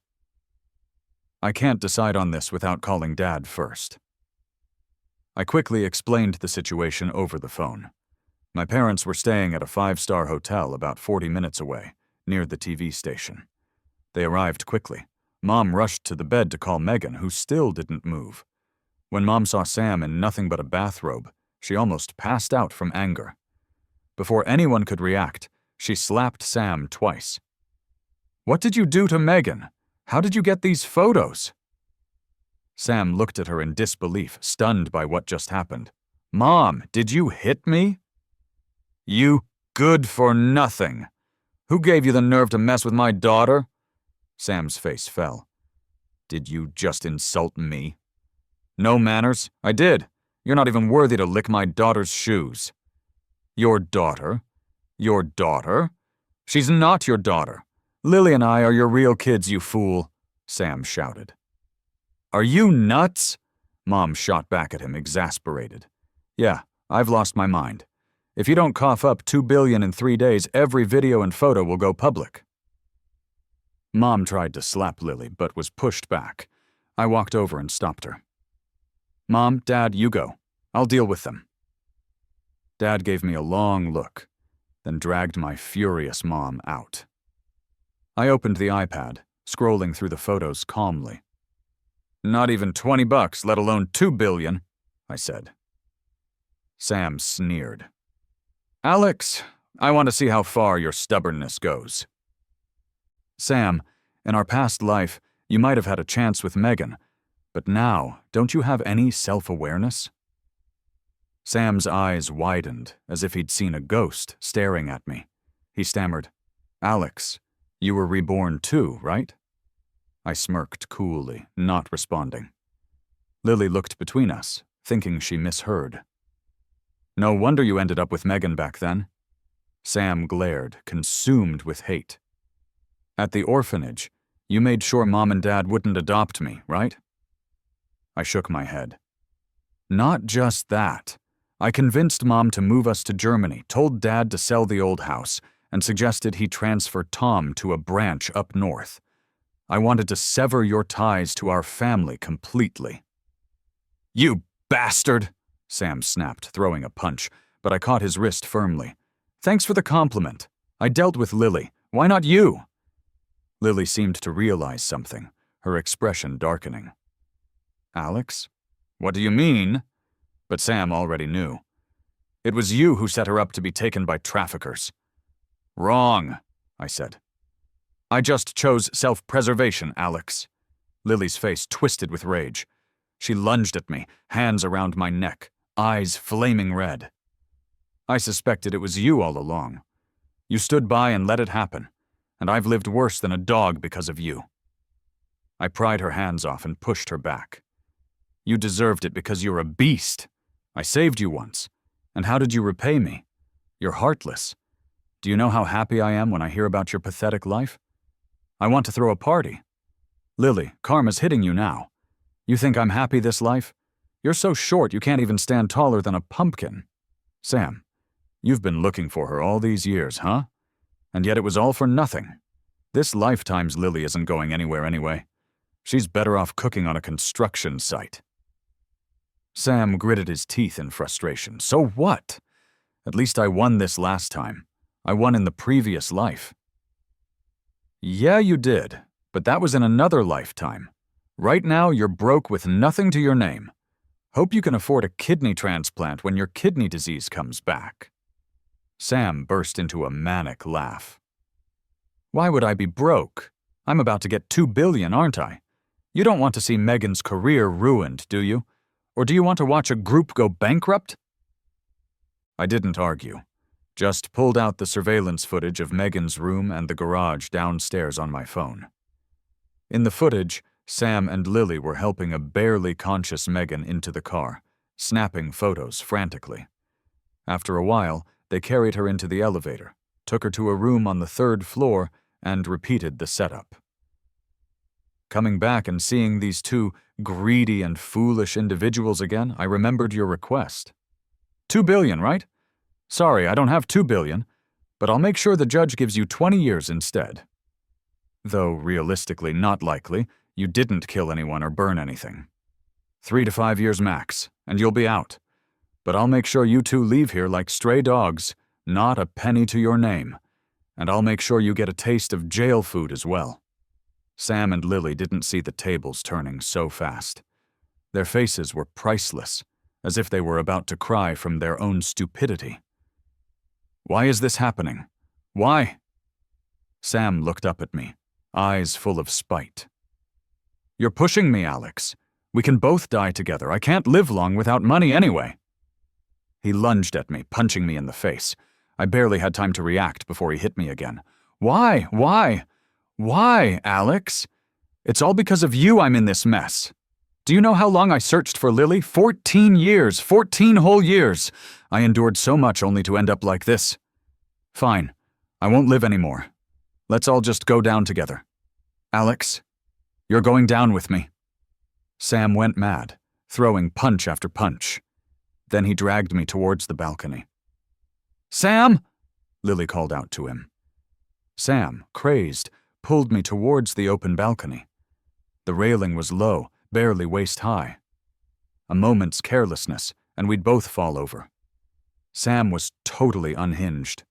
A: "I can't decide on this without calling Dad first." I quickly explained the situation over the phone. My parents were staying at a 5-star hotel about 40 minutes away, near the TV station. They arrived quickly. Mom rushed to the bed to call Megan, who still didn't move. When Mom saw Sam in nothing but a bathrobe, she almost passed out from anger. Before anyone could react, she slapped Sam twice. "What did you do to Megan? How did you get these photos?" Sam looked at her in disbelief, stunned by what just happened. "Mom, did you hit me?" "You good for nothing. Who gave you the nerve to mess with my daughter?" Sam's face fell. "Did you just insult me?" "No manners? I did. You're not even worthy to lick my daughter's shoes." "Your daughter? Your daughter? She's not your daughter. Lily and I are your real kids, you fool," Sam shouted. "Are you nuts?" Mom shot back at him, exasperated. "Yeah, I've lost my mind. If you don't cough up $2 billion in 3 days, every video and photo will go public." Mom tried to slap Lily, but was pushed back. I walked over and stopped her. "Mom, Dad, you go. I'll deal with them." Dad gave me a long look, then dragged my furious mom out. I opened the iPad, scrolling through the photos calmly. "Not even $20, let alone $2 billion, I said. Sam sneered. "Alex, I want to see how far your stubbornness goes." "Sam, in our past life, you might have had a chance with Megan, but now, don't you have any self-awareness?" Sam's eyes widened, as if he'd seen a ghost staring at me. He stammered, "Alex, you were reborn too, right?" I smirked coolly, not responding. Lily looked between us, thinking she misheard. "No wonder you ended up with Megan back then." Sam glared, consumed with hate. "At the orphanage, you made sure Mom and Dad wouldn't adopt me, right?" I shook my head. "Not just that. I convinced Mom to move us to Germany, told Dad to sell the old house, and suggested he transfer Tom to a branch up north. I wanted to sever your ties to our family completely. You bastard! Sam snapped, throwing a punch, but I caught his wrist firmly. Thanks for the compliment. I dealt with Lily. Why not you? Lily seemed to realize something, her expression darkening. Alex? What do you mean? But Sam already knew. It was you who set her up to be taken by traffickers. Wrong, I said. I just chose self-preservation, Alex. Lily's face twisted with rage. She lunged at me, hands around my neck, eyes flaming red. I suspected it was you all along. You stood by and let it happen, and I've lived worse than a dog because of you. I pried her hands off and pushed her back. You deserved it because you're a beast. I saved you once. And how did you repay me? You're heartless. Do you know how happy I am when I hear about your pathetic life? I want to throw a party. Lily, karma's hitting you now. You think I'm happy this life? You're so short you can't even stand taller than a pumpkin. Sam, you've been looking for her all these years, huh? And yet it was all for nothing. This lifetime's Lily isn't going anywhere anyway. She's better off cooking on a construction site. Sam gritted his teeth in frustration. So what? At least I won this last time. I won in the previous life. Yeah, you did, but that was in another lifetime. Right now, you're broke with nothing to your name. Hope you can afford a kidney transplant when your kidney disease comes back. Sam burst into a manic laugh. Why would I be broke? I'm about to get $2 billion, aren't I? You don't want to see Megan's career ruined, do you? Or do you want to watch a group go bankrupt? I didn't argue. Just pulled out the surveillance footage of Megan's room and the garage downstairs on my phone. In the footage, Sam and Lily were helping a barely conscious Megan into the car, snapping photos frantically. After a while, they carried her into the elevator, took her to a room on the 3rd floor, and repeated the setup. Coming back and seeing these two greedy and foolish individuals again, I remembered your request. $2 billion, right? Sorry, I don't have $2 billion, but I'll make sure the judge gives you 20 years instead. Though realistically not likely, you didn't kill anyone or burn anything. 3 to 5 years max, and you'll be out. But I'll make sure you two leave here like stray dogs, not a penny to your name. And I'll make sure you get a taste of jail food as well. Sam and Lily didn't see the tables turning so fast. Their faces were priceless, as if they were about to cry from their own stupidity. Why is this happening? Why? Sam looked up at me, eyes full of spite. You're pushing me, Alex. We can both die together. I can't live long without money anyway. He lunged at me, punching me in the face. I barely had time to react before he hit me again. Why? Why, Alex? It's all because of you I'm in this mess. Do you know how long I searched for Lily? 14 years, 14 whole years. I endured so much only to end up like this. Fine, I won't live anymore. Let's all just go down together. Alex, you're going down with me. Sam went mad, throwing punch after punch. Then he dragged me towards the balcony. Sam! Lily called out to him. Sam, crazed, pulled me towards the open balcony. The railing was low, barely waist-high. A moment's carelessness, and we'd both fall over. Sam was totally unhinged.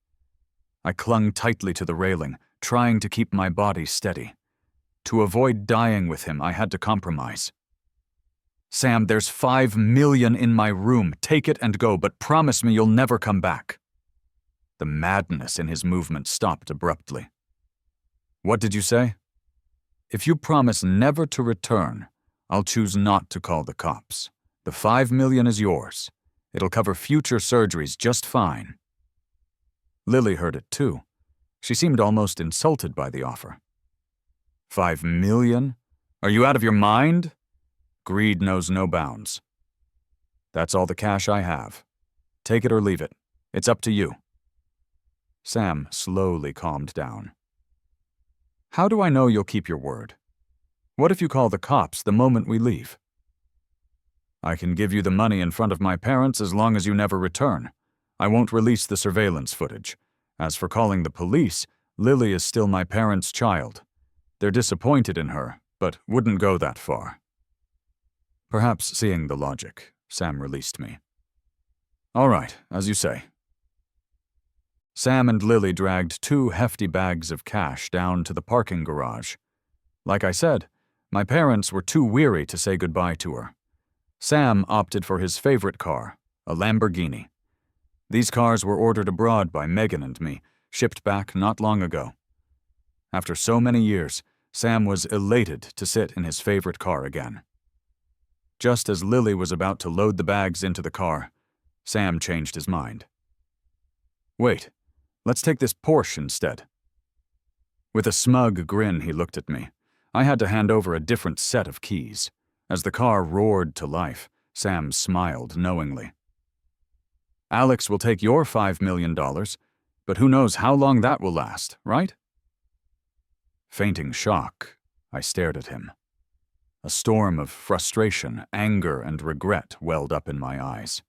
A: I clung tightly to the railing, trying to keep my body steady. To avoid dying with him, I had to compromise. Sam, there's $5 million in my room. Take it and go, but promise me you'll never come back. The madness in his movement stopped abruptly. What did you say? If you promise never to return, I'll choose not to call the cops. The $5 million is yours. It'll cover future surgeries just fine. Lily heard it too. She seemed almost insulted by the offer. $5 million? Are you out of your mind? Greed knows no bounds. That's all the cash I have. Take it or leave it. It's up to you. Sam slowly calmed down. How do I know you'll keep your word? What if you call the cops the moment we leave? I can give you the money in front of my parents as long as you never return. I won't release the surveillance footage. As for calling the police, Lily is still my parents' child. They're disappointed in her, but wouldn't go that far. Perhaps seeing the logic, Sam released me. All right, as you say. Sam and Lily dragged 2 hefty bags of cash down to the parking garage. Like I said, my parents were too weary to say goodbye to her. Sam opted for his favorite car, a Lamborghini. These cars were ordered abroad by Megan and me, shipped back not long ago. After so many years, Sam was elated to sit in his favorite car again. Just as Lily was about to load the bags into the car, Sam changed his mind. Wait, let's take this Porsche instead. With a smug grin, he looked at me. I had to hand over a different set of keys. As the car roared to life, Sam smiled knowingly. Alex will take your $5 million, but who knows how long that will last, right? Fainting shock, I stared at him. A storm of frustration, anger, and regret welled up in my eyes,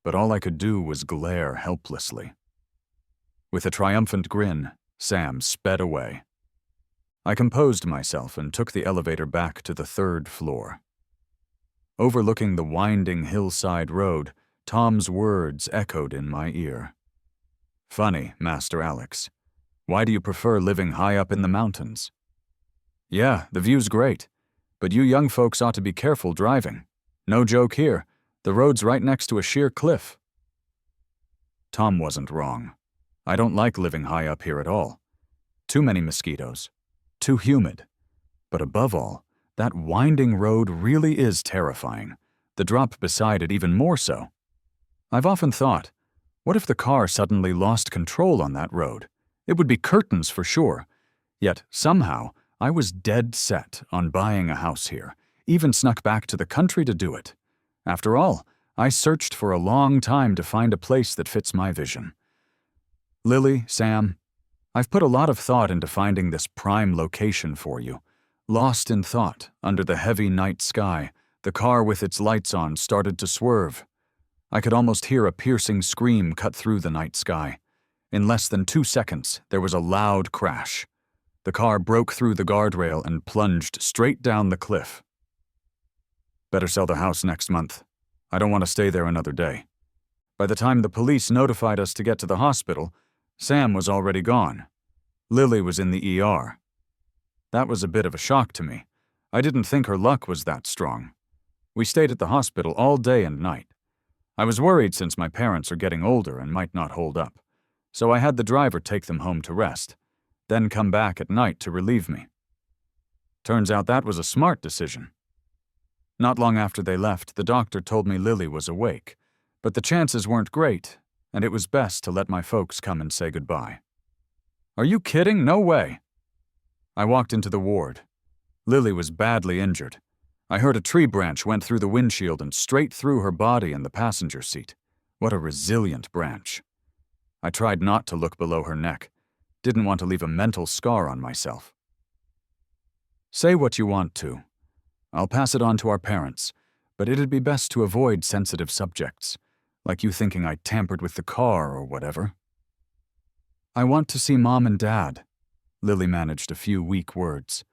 A: but all I could do was glare helplessly. With a triumphant grin, Sam sped away. I composed myself and took the elevator back to the 3rd floor. Overlooking the winding hillside road, Tom's words echoed in my ear. Funny, Master Alex. Why do you prefer living high up in the mountains? Yeah, the view's great, but you young folks ought to be careful driving. No joke here, the road's right next to a sheer cliff. Tom wasn't wrong. I don't like living high up here at all. Too many mosquitoes. Too humid. But above all, that winding road really is terrifying. The drop beside it even more so. I've often thought, what if the car suddenly lost control on that road? It would be curtains for sure. Yet, somehow, I was dead set on buying a house here, even snuck back to the country to do it. After all, I searched for a long time to find a place that fits my vision. Lily, Sam, I've put a lot of thought into finding this prime location for you. Lost in thought, under the heavy night sky, the car with its lights on started to swerve. I could almost hear a piercing scream cut through the night sky. In less than 2 seconds, there was a loud crash. The car broke through the guardrail and plunged straight down the cliff. Better sell the house next month. I don't want to stay there another day. By the time the police notified us to get to the hospital, Sam was already gone. Lily was in the ER. That was a bit of a shock to me. I didn't think her luck was that strong. We stayed at the hospital all day and night. I was worried since my parents are getting older and might not hold up, so I had the driver take them home to rest, then come back at night to relieve me. Turns out that was a smart decision. Not long after they left, the doctor told me Lily was awake, but the chances weren't great, and it was best to let my folks come and say goodbye. Are you kidding? No way. I walked into the ward. Lily was badly injured. I heard a tree branch went through the windshield and straight through her body in the passenger seat. What a resilient branch. I tried not to look below her neck. Didn't want to leave a mental scar on myself. Say what you want to. I'll pass it on to our parents, but it'd be best to avoid sensitive subjects, like you thinking I tampered with the car or whatever. I want to see Mom and Dad. Lily managed a few weak words.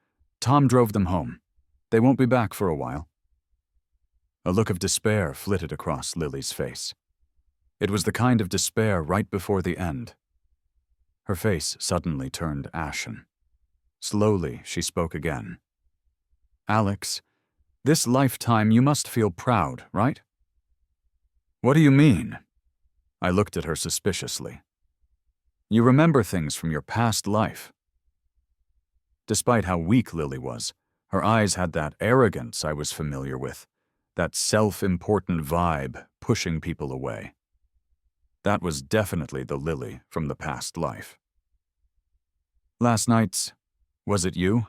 A: Tom drove them home. They won't be back for a while. A look of despair flitted across Lily's face. It was the kind of despair right before the end. Her face suddenly turned ashen. Slowly, she spoke again. Alex, this lifetime you must feel proud, right? What do you mean? I looked at her suspiciously. You remember things from your past life. Despite how weak Lily was, her eyes had that arrogance I was familiar with, that self-important vibe pushing people away. That was definitely the Lily from the past life. Last night's, was it you?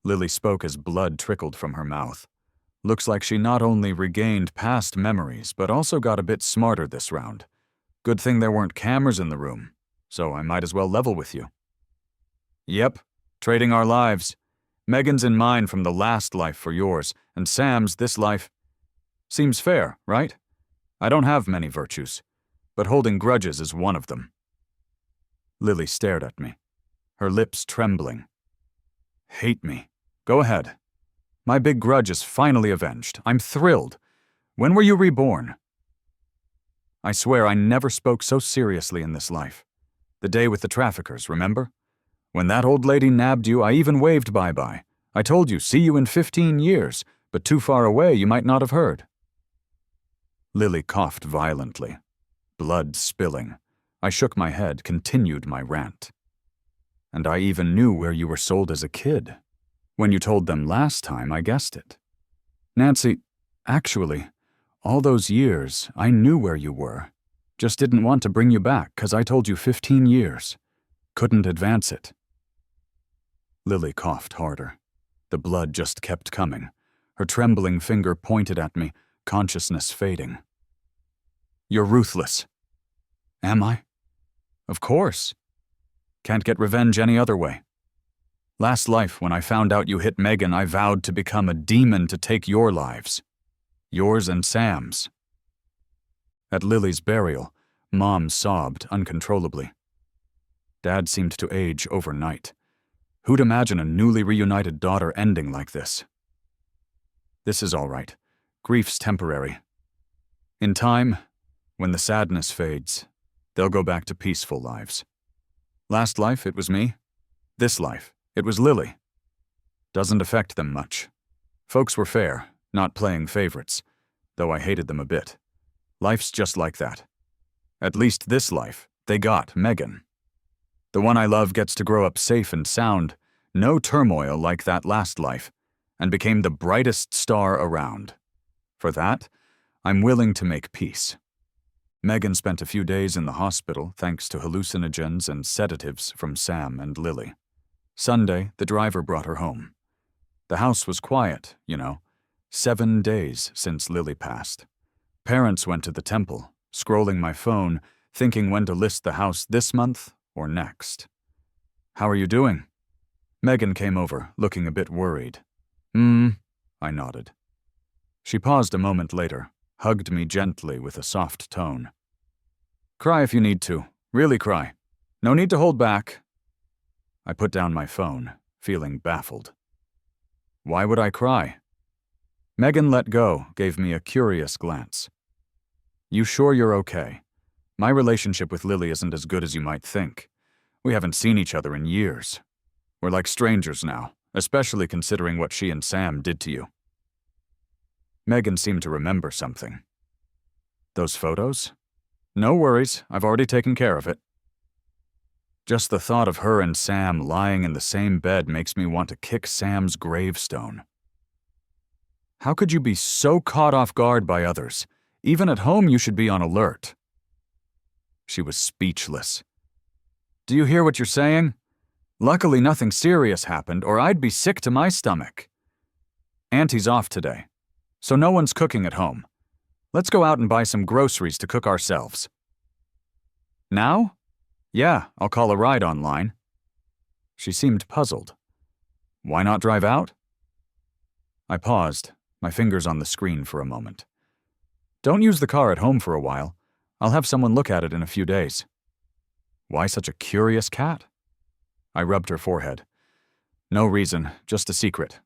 A: Lily spoke as blood trickled from her mouth. Looks like she not only regained past memories, but also got a bit smarter this round. Good thing there weren't cameras in the room, so I might as well level with you. Yep, trading our lives. Megan's in mine from the last life for yours, and Sam's this life. Seems fair, right? I don't have many virtues, but holding grudges is one of them. Lily stared at me, her lips trembling. Hate me. Go ahead. My big grudge is finally avenged. I'm thrilled. When were you reborn? I swear I never spoke so seriously in this life. The day with the traffickers, remember? When that old lady nabbed you, I even waved bye-bye. I told you, see you in 15 years, but too far away you might not have heard. Lily coughed violently, blood spilling. I shook my head, continued my rant. And I even knew where you were sold as a kid. When you told them last time, I guessed it. Nancy, actually, all those years, I knew where you were. Just didn't want to bring you back, 'cause I told you 15 years. Couldn't advance it. Lily coughed harder. The blood just kept coming. Her trembling finger pointed at me, consciousness fading. You're ruthless. Am I? Of course. Can't get revenge any other way. Last life, when I found out you hit Megan, I vowed to become a demon to take your lives. Yours and Sam's. At Lily's burial, Mom sobbed uncontrollably. Dad seemed to age overnight. Who'd imagine a newly reunited daughter ending like this? This is all right. Grief's temporary. In time, when the sadness fades, they'll go back to peaceful lives. Last life, it was me. This life, it was Lily. Doesn't affect them much. Folks were fair, not playing favorites, though I hated them a bit. Life's just like that. At least this life, they got Megan. The one I love gets to grow up safe and sound, no turmoil like that last life, and became the brightest star around. For that, I'm willing to make peace. Megan spent a few days in the hospital thanks to hallucinogens and sedatives from Sam and Lily. Sunday, the driver brought her home. The house was quiet, 7 days since Lily passed. Parents went to the temple, scrolling my phone, thinking when to list the house this month or next. How are you doing? Megan came over, looking a bit worried. I nodded. She paused a moment later, hugged me gently with a soft tone. Cry if you need to. Really cry. No need to hold back. I put down my phone, feeling baffled. Why would I cry? Megan let go, gave me a curious glance. You sure you're okay? My relationship with Lily isn't as good as you might think. We haven't seen each other in years. We're like strangers now, especially considering what she and Sam did to you. Megan seemed to remember something. Those photos? No worries, I've already taken care of it. Just the thought of her and Sam lying in the same bed makes me want to kick Sam's gravestone. How could you be so caught off guard by others? Even at home you should be on alert. She was speechless. Do you hear what you're saying? Luckily nothing serious happened, or I'd be sick to my stomach. Auntie's off today, so no one's cooking at home. Let's go out and buy some groceries to cook ourselves. Now? Yeah, I'll call a ride online. She seemed puzzled. Why not drive out? I paused, my fingers on the screen for a moment. Don't use the car at home for a while. I'll have someone look at it in a few days. Why such a curious cat? I rubbed her forehead. No reason, just a secret.